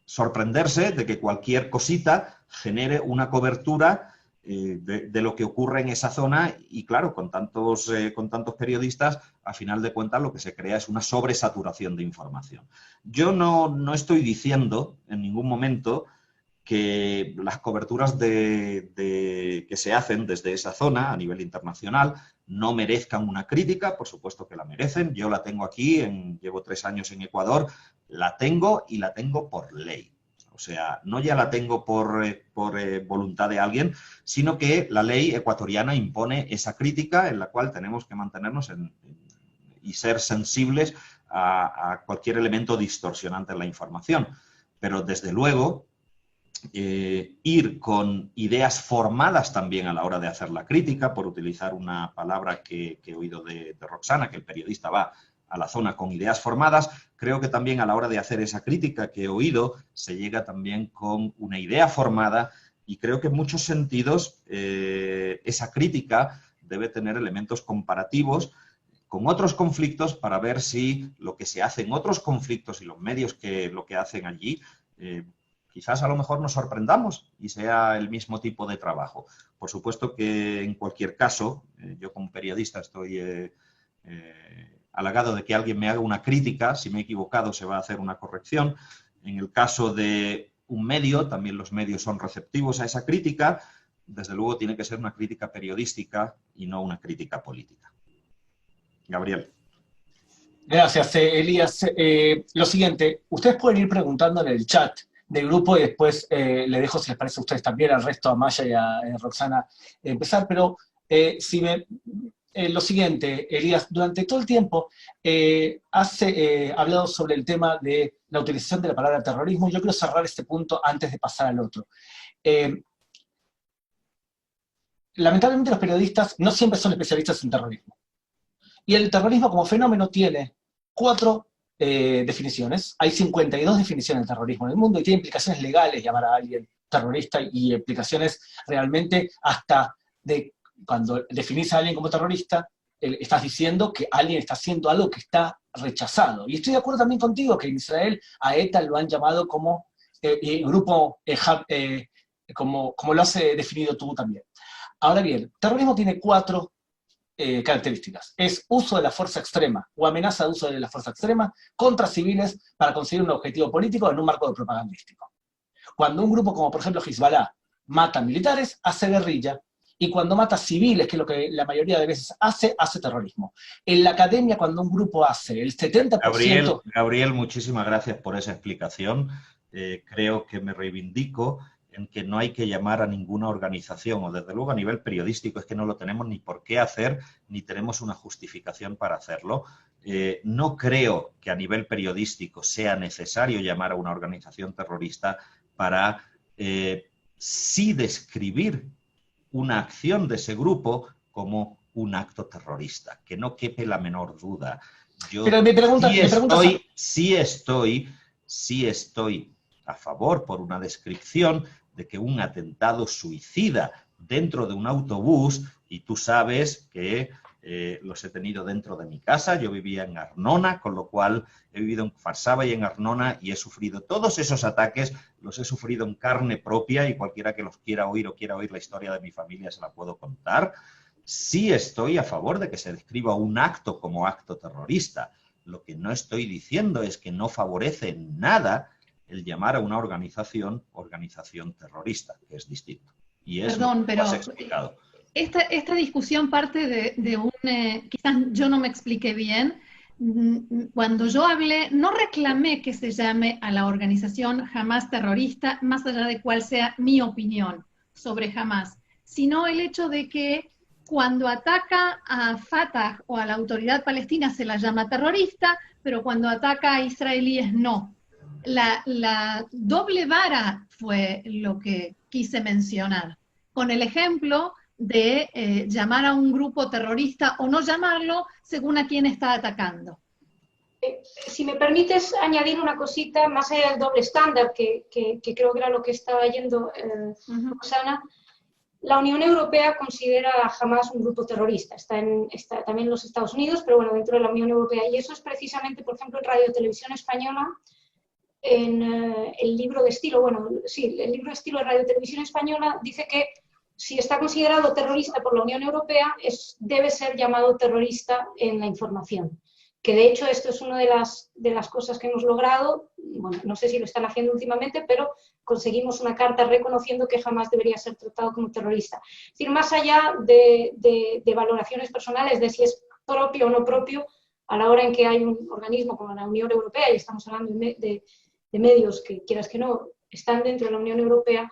sorprenderse de que cualquier cosita genere una cobertura de lo que ocurre en esa zona y, claro, con tantos periodistas, a final de cuentas lo que se crea es una sobresaturación de información. Yo no estoy diciendo en ningún momento que las coberturas que se hacen desde esa zona a nivel internacional no merezcan una crítica, por supuesto que la merecen. Yo la tengo aquí, llevo 3 años en Ecuador, la tengo y la tengo por ley. O sea, no ya la tengo por voluntad de alguien, sino que la ley ecuatoriana impone esa crítica en la cual tenemos que mantenernos y ser sensibles a cualquier elemento distorsionante en la información. Pero, desde luego, ir con ideas formadas también a la hora de hacer la crítica, por utilizar una palabra que he oído de Roxana, que el periodista va a la zona con ideas formadas, creo que también a la hora de hacer esa crítica que he oído, se llega también con una idea formada y creo que en muchos sentidos esa crítica debe tener elementos comparativos con otros conflictos para ver si lo que se hace en otros conflictos y los medios que lo que hacen allí, quizás a lo mejor nos sorprendamos y sea el mismo tipo de trabajo. Por supuesto que en cualquier caso, yo como periodista estoy halagado de que alguien me haga una crítica. Si me he equivocado se va a hacer una corrección. En el caso de un medio, también los medios son receptivos a esa crítica. Desde luego tiene que ser una crítica periodística y no una crítica política. Gabriel. Gracias, Elías. Lo siguiente, ustedes pueden ir preguntando en el chat del grupo y después le dejo, si les parece a ustedes también, al resto, a Maya y a Roxana, empezar, pero lo siguiente, Elías, durante todo el tiempo has hablado sobre el tema de la utilización de la palabra terrorismo. Yo quiero cerrar este punto antes de pasar al otro. Lamentablemente los periodistas no siempre son especialistas en terrorismo. Y el terrorismo como fenómeno tiene 4 definiciones. Hay 52 definiciones de terrorismo en el mundo y tiene implicaciones legales llamar a alguien terrorista y implicaciones realmente hasta de cuando definís a alguien como terrorista, estás diciendo que alguien está haciendo algo que está rechazado. Y estoy de acuerdo también contigo que en Israel a ETA lo han llamado como grupo, como lo has definido tú también. Ahora bien, terrorismo tiene 4 características. Es uso de la fuerza extrema o amenaza de uso de la fuerza extrema contra civiles para conseguir un objetivo político en un marco propagandístico. Cuando un grupo como por ejemplo Hezbollah mata militares, hace guerrilla. Y cuando mata civiles, que es lo que la mayoría de veces hace terrorismo. En la academia, cuando un grupo hace el 70%... Gabriel, muchísimas gracias por esa explicación. Creo que me reivindico en que no hay que llamar a ninguna organización, o desde luego a nivel periodístico es que no lo tenemos ni por qué hacer, ni tenemos una justificación para hacerlo. No creo que a nivel periodístico sea necesario llamar a una organización terrorista para sí describir una acción de ese grupo como un acto terrorista, que no quepe la menor duda. Yo sí estoy a favor por una descripción de que un atentado suicida dentro de un autobús, y tú sabes que los he tenido dentro de mi casa, yo vivía en Arnona, con lo cual he vivido en Farsaba y en Arnona y he sufrido todos esos ataques, los he sufrido en carne propia y cualquiera que los quiera oír o quiera oír la historia de mi familia se la puedo contar. Sí estoy a favor de que se describa un acto como acto terrorista. Lo que no estoy diciendo es que no favorece en nada el llamar a una organización terrorista, que es distinto. Y es lo que has explicado. esta discusión parte de un, quizás yo no me expliqué bien. Cuando yo hablé, no reclamé que se llame a la organización Hamás terrorista, más allá de cuál sea mi opinión sobre Hamás, sino el hecho de que cuando ataca a Fatah o a la autoridad palestina se la llama terrorista, pero cuando ataca a israelíes no. La doble vara fue lo que quise mencionar, con el ejemplo de llamar a un grupo terrorista o no llamarlo según a quién está atacando. Si me permites añadir una cosita, más allá del doble estándar, que creo que era lo que estaba yendo Roxana, la Unión Europea considera a Hamás un grupo terrorista, está también en los Estados Unidos, pero bueno, dentro de la Unión Europea, y eso es precisamente, por ejemplo, en Radio Televisión Española, en el libro de estilo, bueno, sí, el libro de estilo de Radio Televisión Española dice que si está considerado terrorista por la Unión Europea, debe ser llamado terrorista en la información. Que de hecho esto es una de las cosas que hemos logrado, bueno, no sé si lo están haciendo últimamente, pero conseguimos una carta reconociendo que jamás debería ser tratado como terrorista. Es decir, más allá de valoraciones personales de si es propio o no propio, a la hora en que hay un organismo como la Unión Europea, y estamos hablando de medios que, quieras que no, están dentro de la Unión Europea,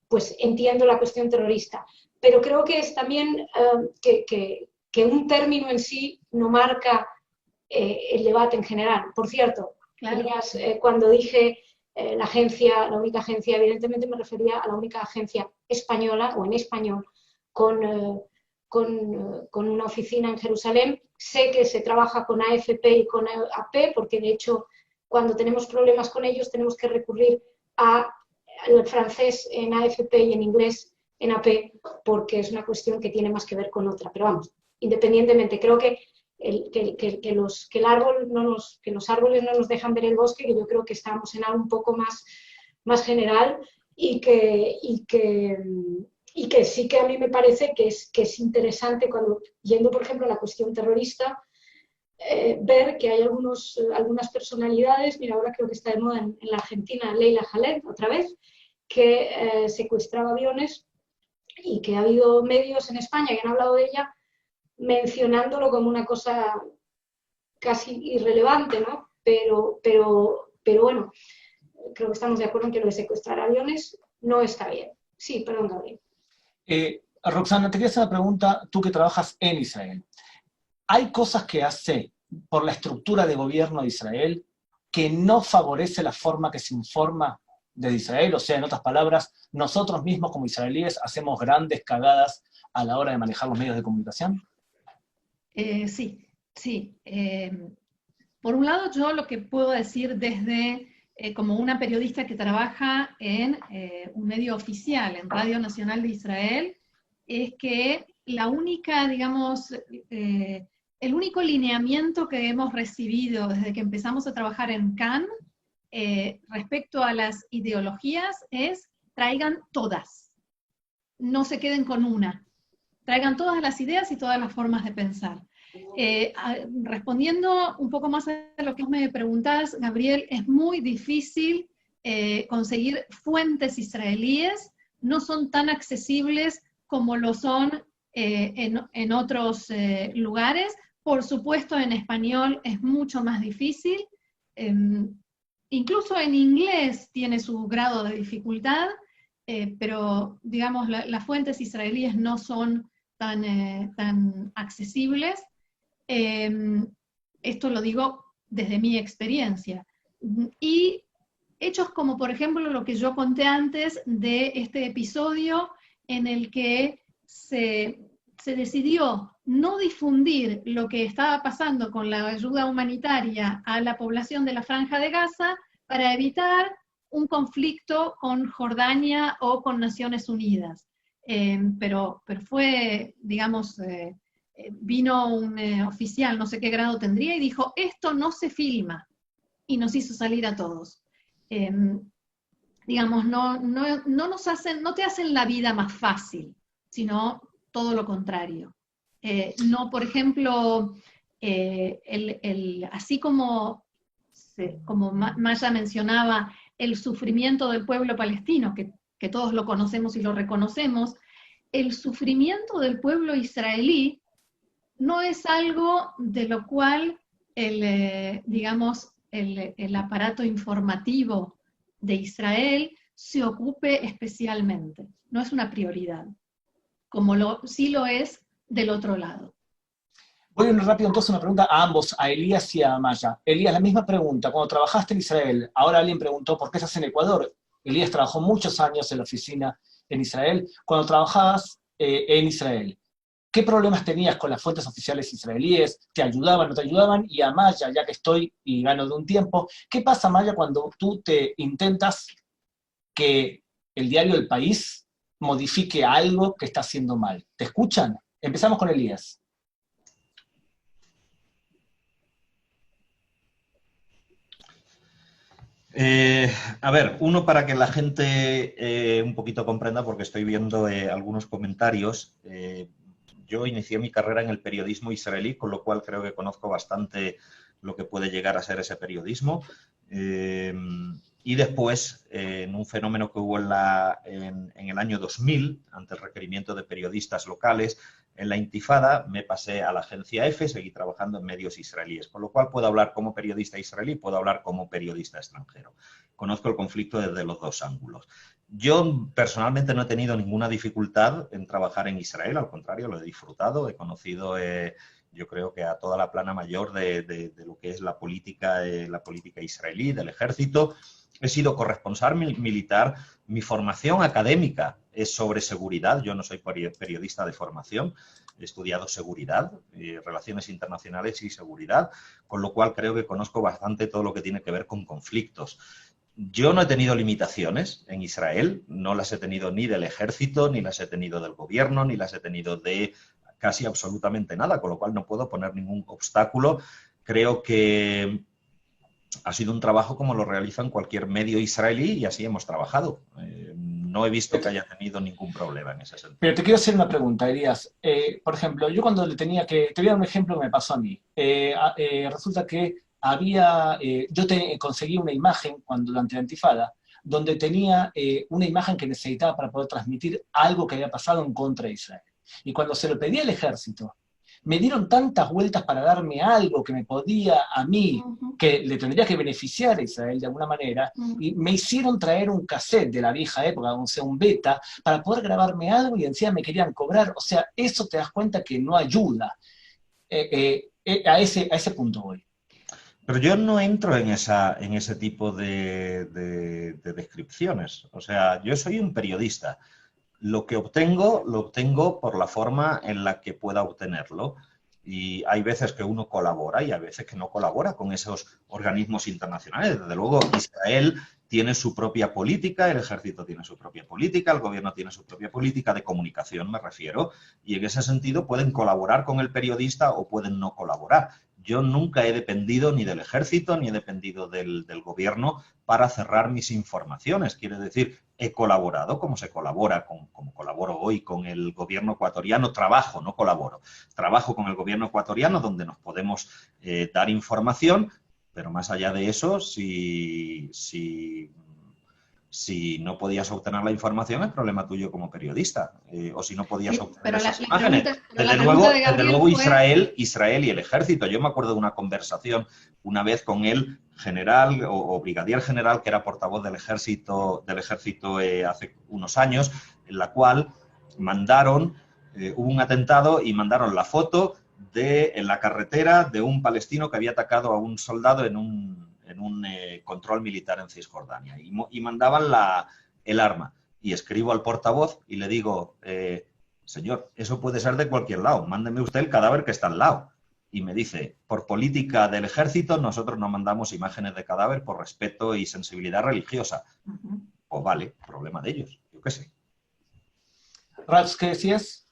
pues entiendo la cuestión terrorista. Pero creo que es también que un término en sí no marca el debate en general. Por cierto, Claro. Cuando dije la única agencia, evidentemente me refería a la única agencia española, o en español, con una oficina en Jerusalén. Sé que se trabaja con AFP y con AP, porque de hecho cuando tenemos problemas con ellos tenemos que recurrir al francés en AFP y en inglés en AP, porque es una cuestión que tiene más que ver con otra. Pero vamos, independientemente, creo que los árboles no nos dejan ver el bosque, que yo creo que estamos en algo un poco más general y que sí que a mí me parece que es interesante, cuando yendo por ejemplo a la cuestión terrorista, ver que hay algunas personalidades, mira, ahora creo que está de moda en la Argentina, Leila Khaled, otra vez, que secuestraba aviones, y que ha habido medios en España que han hablado de ella mencionándolo como una cosa casi irrelevante, ¿no? Pero bueno, creo que estamos de acuerdo en que lo de secuestrar aviones no está bien. Sí, perdón, Gabriel. Roxana, te quería hacer una pregunta, tú que trabajas en Israel. ¿Hay cosas que hace por la estructura de gobierno de Israel que no favorece la forma que se informa desde Israel? O sea, en otras palabras, nosotros mismos como israelíes hacemos grandes cagadas a la hora de manejar los medios de comunicación. Sí. Por un lado, yo lo que puedo decir desde como una periodista que trabaja en un medio oficial, en Radio Nacional de Israel, es que la única, digamos, el único lineamiento que hemos recibido desde que empezamos a trabajar en Cannes respecto a las ideologías es: traigan todas, no se queden con una, traigan todas las ideas y todas las formas de pensar. Respondiendo un poco más a lo que me preguntabas, Gabriel, es muy difícil conseguir fuentes israelíes, no son tan accesibles como lo son en otros lugares. Por supuesto, en español es mucho más difícil, incluso en inglés tiene su grado de dificultad, pero digamos, las fuentes israelíes no son tan accesibles. Esto lo digo desde mi experiencia. Y hechos como, por ejemplo, lo que yo conté antes de este episodio en el que se decidió no difundir lo que estaba pasando con la ayuda humanitaria a la población de la Franja de Gaza para evitar un conflicto con Jordania o con Naciones Unidas. Pero fue, digamos, vino un oficial, no sé qué grado tendría, y dijo: esto no se filma, y nos hizo salir a todos. Digamos, no te hacen la vida más fácil, sino todo lo contrario. No, por ejemplo, así como Maya mencionaba, el sufrimiento del pueblo palestino, que todos lo conocemos y lo reconocemos, el sufrimiento del pueblo israelí no es algo de lo cual digamos, el aparato informativo de Israel se ocupe especialmente. No es una prioridad, como sí lo es del otro lado. Voy rápido entonces una pregunta a ambos, a Elías y a Maya. Elías, la misma pregunta. Cuando trabajaste en Israel, ahora alguien preguntó por qué estás en Ecuador. Elías trabajó muchos años en la oficina en Israel. Cuando trabajabas en Israel, ¿qué problemas tenías con las fuentes oficiales israelíes? ¿Te ayudaban, no te ayudaban? Y a Maya, ya que estoy y gano de un tiempo, ¿qué pasa, Maya, cuando tú te intentas que el diario El País modifique algo que está haciendo mal? ¿Te escuchan? Empezamos con Elías. A ver, uno para que la gente un poquito comprenda, porque estoy viendo algunos comentarios. Yo inicié mi carrera en el periodismo israelí, con lo cual creo que conozco bastante lo que puede llegar a ser ese periodismo. Y después, en un fenómeno que hubo en el año 2000, ante el requerimiento de periodistas locales, en la Intifada me pasé a la agencia EFE, seguí trabajando en medios israelíes, con lo cual puedo hablar como periodista israelí, puedo hablar como periodista extranjero. Conozco el conflicto desde los dos ángulos. Yo personalmente no he tenido ninguna dificultad en trabajar en Israel, al contrario, lo he disfrutado, he conocido, yo creo que a toda la plana mayor de lo que es la política israelí, del ejército. He sido corresponsal militar, mi formación académica es sobre seguridad, yo no soy periodista de formación, he estudiado seguridad, relaciones internacionales y seguridad, con lo cual creo que conozco bastante todo lo que tiene que ver con conflictos. Yo no he tenido limitaciones en Israel, no las he tenido ni del ejército, ni las he tenido del gobierno, ni las he tenido de casi absolutamente nada, con lo cual no puedo poner ningún obstáculo. Creo que ha sido un trabajo como lo realizan cualquier medio israelí y así hemos trabajado. No he visto que haya tenido ningún problema en ese sentido. Pero te quiero hacer una pregunta, Elías. Por ejemplo, yo cuando te voy a dar un ejemplo que me pasó a mí. Resulta que conseguí una imagen durante la Intifada, donde tenía una imagen que necesitaba para poder transmitir algo que había pasado en contra de Israel. Y cuando se lo pedí al ejército, me dieron tantas vueltas para darme algo que me podía a mí, que le tendría que beneficiar a Israel de alguna manera, y me hicieron traer un cassette de la vieja época, o sea, un beta, para poder grabarme algo y encima me querían cobrar. O sea, eso te das cuenta que no ayuda. A ese punto voy. Pero yo no entro en ese tipo de descripciones. O sea, yo soy un periodista. Lo que obtengo, lo obtengo por la forma en la que pueda obtenerlo. Y hay veces que uno colabora y hay veces que no colabora con esos organismos internacionales. Desde luego, Israel tiene su propia política, el ejército tiene su propia política, el gobierno tiene su propia política de comunicación, me refiero, y en ese sentido pueden colaborar con el periodista o pueden no colaborar. Yo nunca he dependido ni del ejército ni he dependido del gobierno para cerrar mis informaciones. Quiere decir, he colaborado como se colabora, como colaboro hoy con el gobierno ecuatoriano, trabajo, no colaboro. Trabajo con el gobierno ecuatoriano donde nos podemos dar información, pero más allá de eso, si no podías obtener la información, es problema tuyo como periodista. O si no podías obtener esas imágenes. Desde luego Israel y el ejército. Yo me acuerdo de una conversación una vez con el general o brigadier general, que era portavoz del ejército hace unos años, en la cual hubo un atentado y mandaron la foto en la carretera de un palestino que había atacado a un soldado en un control militar en Cisjordania y mandaban el arma. Y escribo al portavoz y le digo, señor, eso puede ser de cualquier lado, mándeme usted el cadáver que está al lado. Y me dice, por política del ejército nosotros no mandamos imágenes de cadáver por respeto y sensibilidad religiosa. Pues vale, problema de ellos, yo qué sé. Rats, ¿qué decías?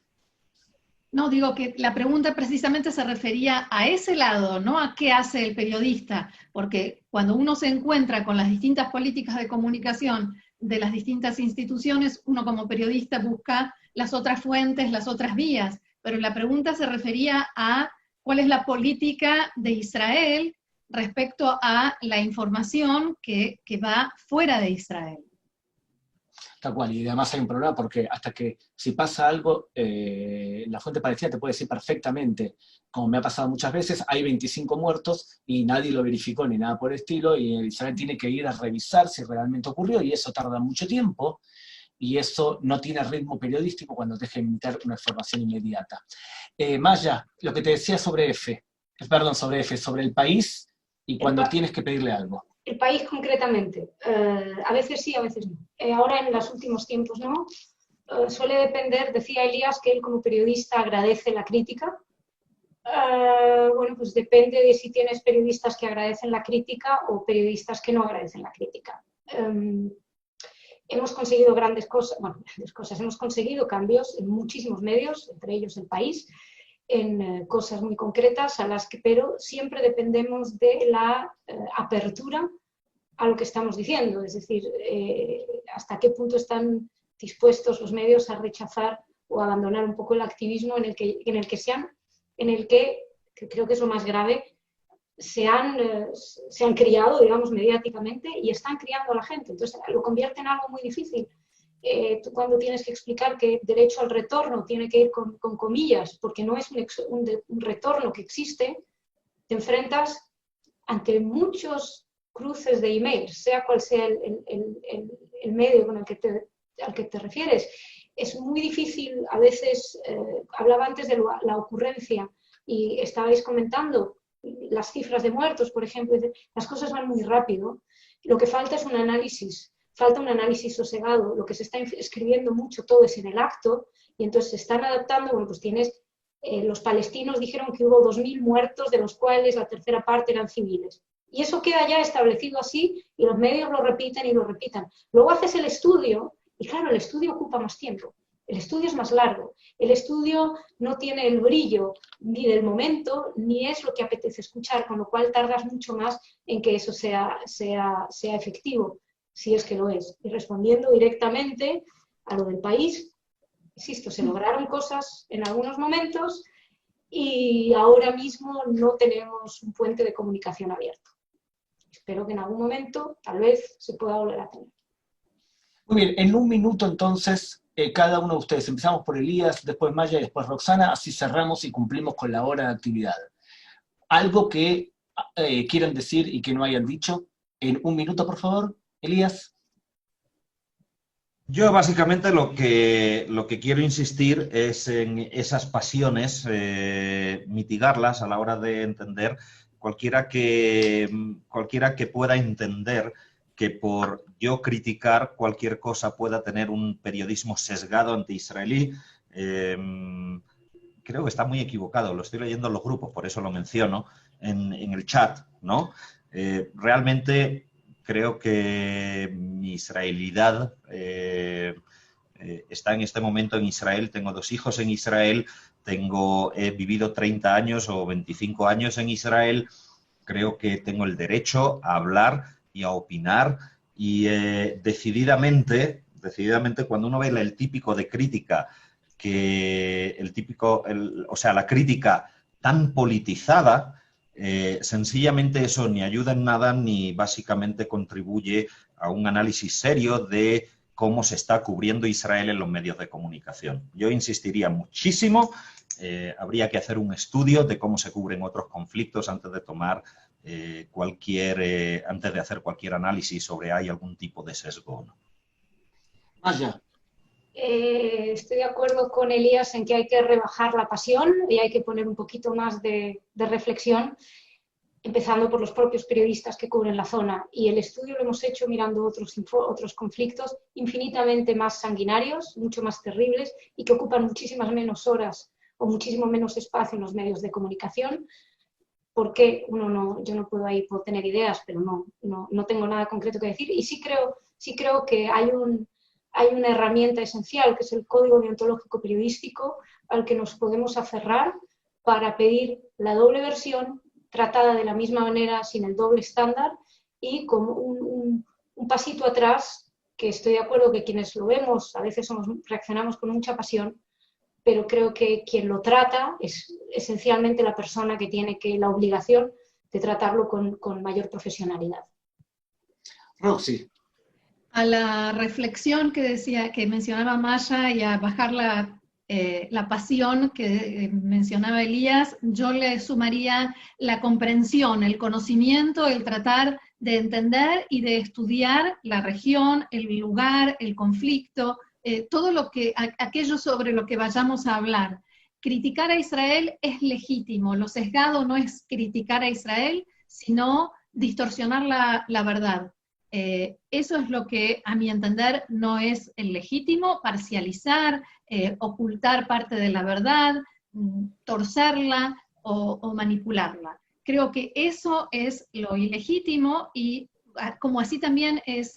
No, digo que la pregunta precisamente se refería a ese lado, no a qué hace el periodista, porque cuando uno se encuentra con las distintas políticas de comunicación de las distintas instituciones, uno como periodista busca las otras fuentes, las otras vías, pero la pregunta se refería a cuál es la política de Israel respecto a la información que va fuera de Israel. Tal cual, y además hay un problema porque hasta que si pasa algo, la fuente palestina te puede decir perfectamente, como me ha pasado muchas veces, hay 25 muertos y nadie lo verificó ni nada por el estilo, y Israel tiene que ir a revisar si realmente ocurrió, y eso tarda mucho tiempo, y eso no tiene ritmo periodístico cuando deja de emitir una información inmediata. Maya, lo que te decía sobre sobre el país y cuando tienes que pedirle algo. El país concretamente, a veces sí, a veces no. Ahora en los últimos tiempos no. Suele depender, decía Elías que él como periodista agradece la crítica. Bueno, pues depende de si tienes periodistas que agradecen la crítica o periodistas que no agradecen la crítica. Hemos conseguido grandes cosas, hemos conseguido cambios en muchísimos medios, entre ellos el país, en cosas muy concretas, pero siempre dependemos de la apertura a lo que estamos diciendo, es decir, hasta qué punto están dispuestos los medios a rechazar o a abandonar un poco el activismo en el que creo que es lo más grave, se han criado, digamos, mediáticamente y están criando a la gente. Entonces lo convierte en algo muy difícil. Tú cuando tienes que explicar que derecho al retorno tiene que ir con comillas, porque no es un retorno que existe, te enfrentas ante muchos cruces de emails, sea cual sea el medio con al que te refieres. Es muy difícil, a veces, hablaba antes de la ocurrencia y estabais comentando las cifras de muertos, por ejemplo, las cosas van muy rápido. Lo que falta es un análisis, falta un análisis sosegado. Lo que se está escribiendo mucho todo es en el acto y entonces se están adaptando. Bueno, pues los palestinos dijeron que hubo 2.000 muertos, de los cuales la tercera parte eran civiles. Y eso queda ya establecido así y los medios lo repiten y lo repitan. Luego haces el estudio y claro, el estudio ocupa más tiempo. El estudio es más largo, el estudio no tiene el brillo ni del momento, ni es lo que apetece escuchar, con lo cual tardas mucho más en que eso sea efectivo, si es que lo es. Y respondiendo directamente a lo del país, insisto, se lograron cosas en algunos momentos y ahora mismo no tenemos un puente de comunicación abierto. Espero que en algún momento, tal vez, se pueda volver a tener. Muy bien, en un minuto entonces, cada uno de ustedes. Empezamos por Elías, después Maya y después Roxana, así cerramos y cumplimos con la hora de actividad. Algo que quieran decir y que no hayan dicho, en un minuto, por favor. Elías. Yo básicamente lo que quiero insistir es en esas pasiones, mitigarlas a la hora de entender. Cualquiera que pueda entender que por yo criticar cualquier cosa pueda tener un periodismo sesgado anti-israelí, creo que está muy equivocado. Lo estoy leyendo en los grupos, por eso lo menciono en el chat, ¿no? Realmente creo que mi israelidad está en este momento en Israel. Tengo 2 hijos en Israel, he vivido 30 años o 25 años en Israel. Creo que tengo el derecho a hablar y a opinar y decididamente cuando uno ve el típico de crítica, la crítica tan politizada, sencillamente eso ni ayuda en nada ni básicamente contribuye a un análisis serio de cómo se está cubriendo Israel en los medios de comunicación. Yo insistiría muchísimo, habría que hacer un estudio de cómo se cubren otros conflictos antes de tomar antes de hacer cualquier análisis sobre hay algún tipo de sesgo o no. Maya. Estoy de acuerdo con Elías en que hay que rebajar la pasión y hay que poner un poquito más de reflexión, empezando por los propios periodistas que cubren la zona. Y el estudio lo hemos hecho mirando otros conflictos infinitamente más sanguinarios, mucho más terribles y que ocupan muchísimas menos horas o muchísimo menos espacio en los medios de comunicación. Porque puedo tener ideas, pero no tengo nada concreto que decir. Y sí creo que hay una herramienta esencial, que es el código deontológico periodístico, al que nos podemos aferrar para pedir la doble versión, tratada de la misma manera, sin el doble estándar, y como un pasito atrás, que estoy de acuerdo que quienes lo vemos, a veces reaccionamos con mucha pasión, pero creo que quien lo trata es esencialmente la persona que tiene la obligación de tratarlo con mayor profesionalidad. Roxy. A la reflexión que decía, que mencionaba Maya, y a bajar la pasión que mencionaba Elías, yo le sumaría la comprensión, el conocimiento, el tratar de entender y de estudiar la región, el lugar, el conflicto, todo aquello sobre lo que vayamos a hablar. Criticar a Israel es legítimo, lo sesgado no es criticar a Israel, sino distorsionar la verdad. Eso es lo que, a mi entender, no es el legítimo, parcializar, ocultar parte de la verdad, torcerla o manipularla. Creo que eso es lo ilegítimo, y como así también es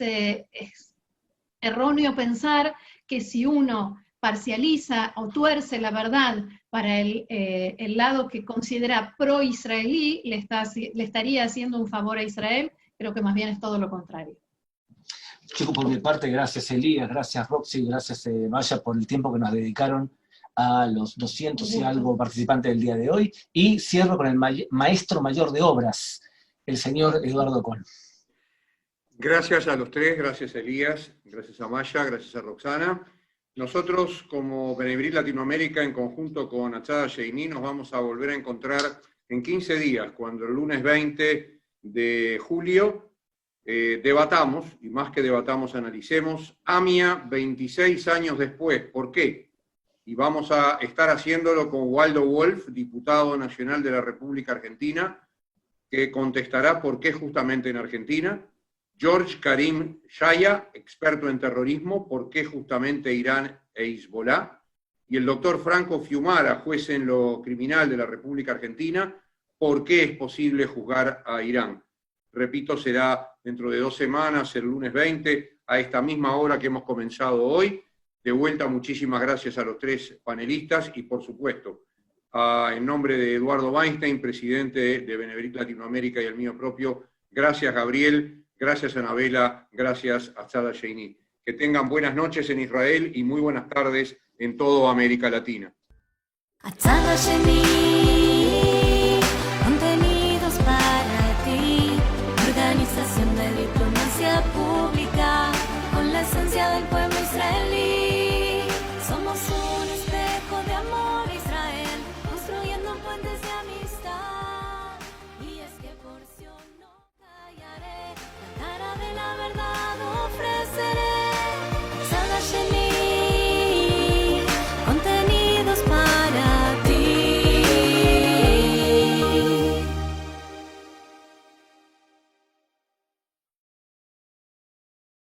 erróneo pensar que si uno parcializa o tuerce la verdad para el lado que considera pro-israelí, le estaría haciendo un favor a Israel. Creo que más bien es todo lo contrario. Chicos, por mi parte, gracias Elías, gracias Roxy, gracias Maya por el tiempo que nos dedicaron a los 200 y algo participantes del día de hoy, y cierro con el maestro mayor de obras, el señor Eduardo Cohn. Gracias a los tres, gracias Elías, gracias a Maya, gracias a Roxana. Nosotros, como Benebrit Latinoamérica, en conjunto con Achada Sheini, nos vamos a volver a encontrar en 15 días, cuando el lunes 20 de julio debatamos, y más que debatamos, analicemos AMIA 26 años después. ¿Por qué? Y vamos a estar haciéndolo con Waldo Wolf, diputado nacional de la República Argentina, que contestará por qué justamente en Argentina. George Karim Shaya, experto en terrorismo, por qué justamente Irán e Hezbollah. Y el doctor Franco Fiumara, juez en lo criminal de la República Argentina, por qué es posible juzgar a Irán. Repito, será dentro de 2 semanas, el lunes 20, a esta misma hora que hemos comenzado hoy. De vuelta, muchísimas gracias a los tres panelistas y, por supuesto, en nombre de Eduardo Weinstein, presidente de Benebrit Latinoamérica, y el mío propio, gracias Gabriel, gracias Anabela, gracias a Achada Sheini. Que tengan buenas noches en Israel y muy buenas tardes en toda América Latina. Achada Sheini, contenidos para ti, organización de diplomacia pública, con la esencia del pueblo.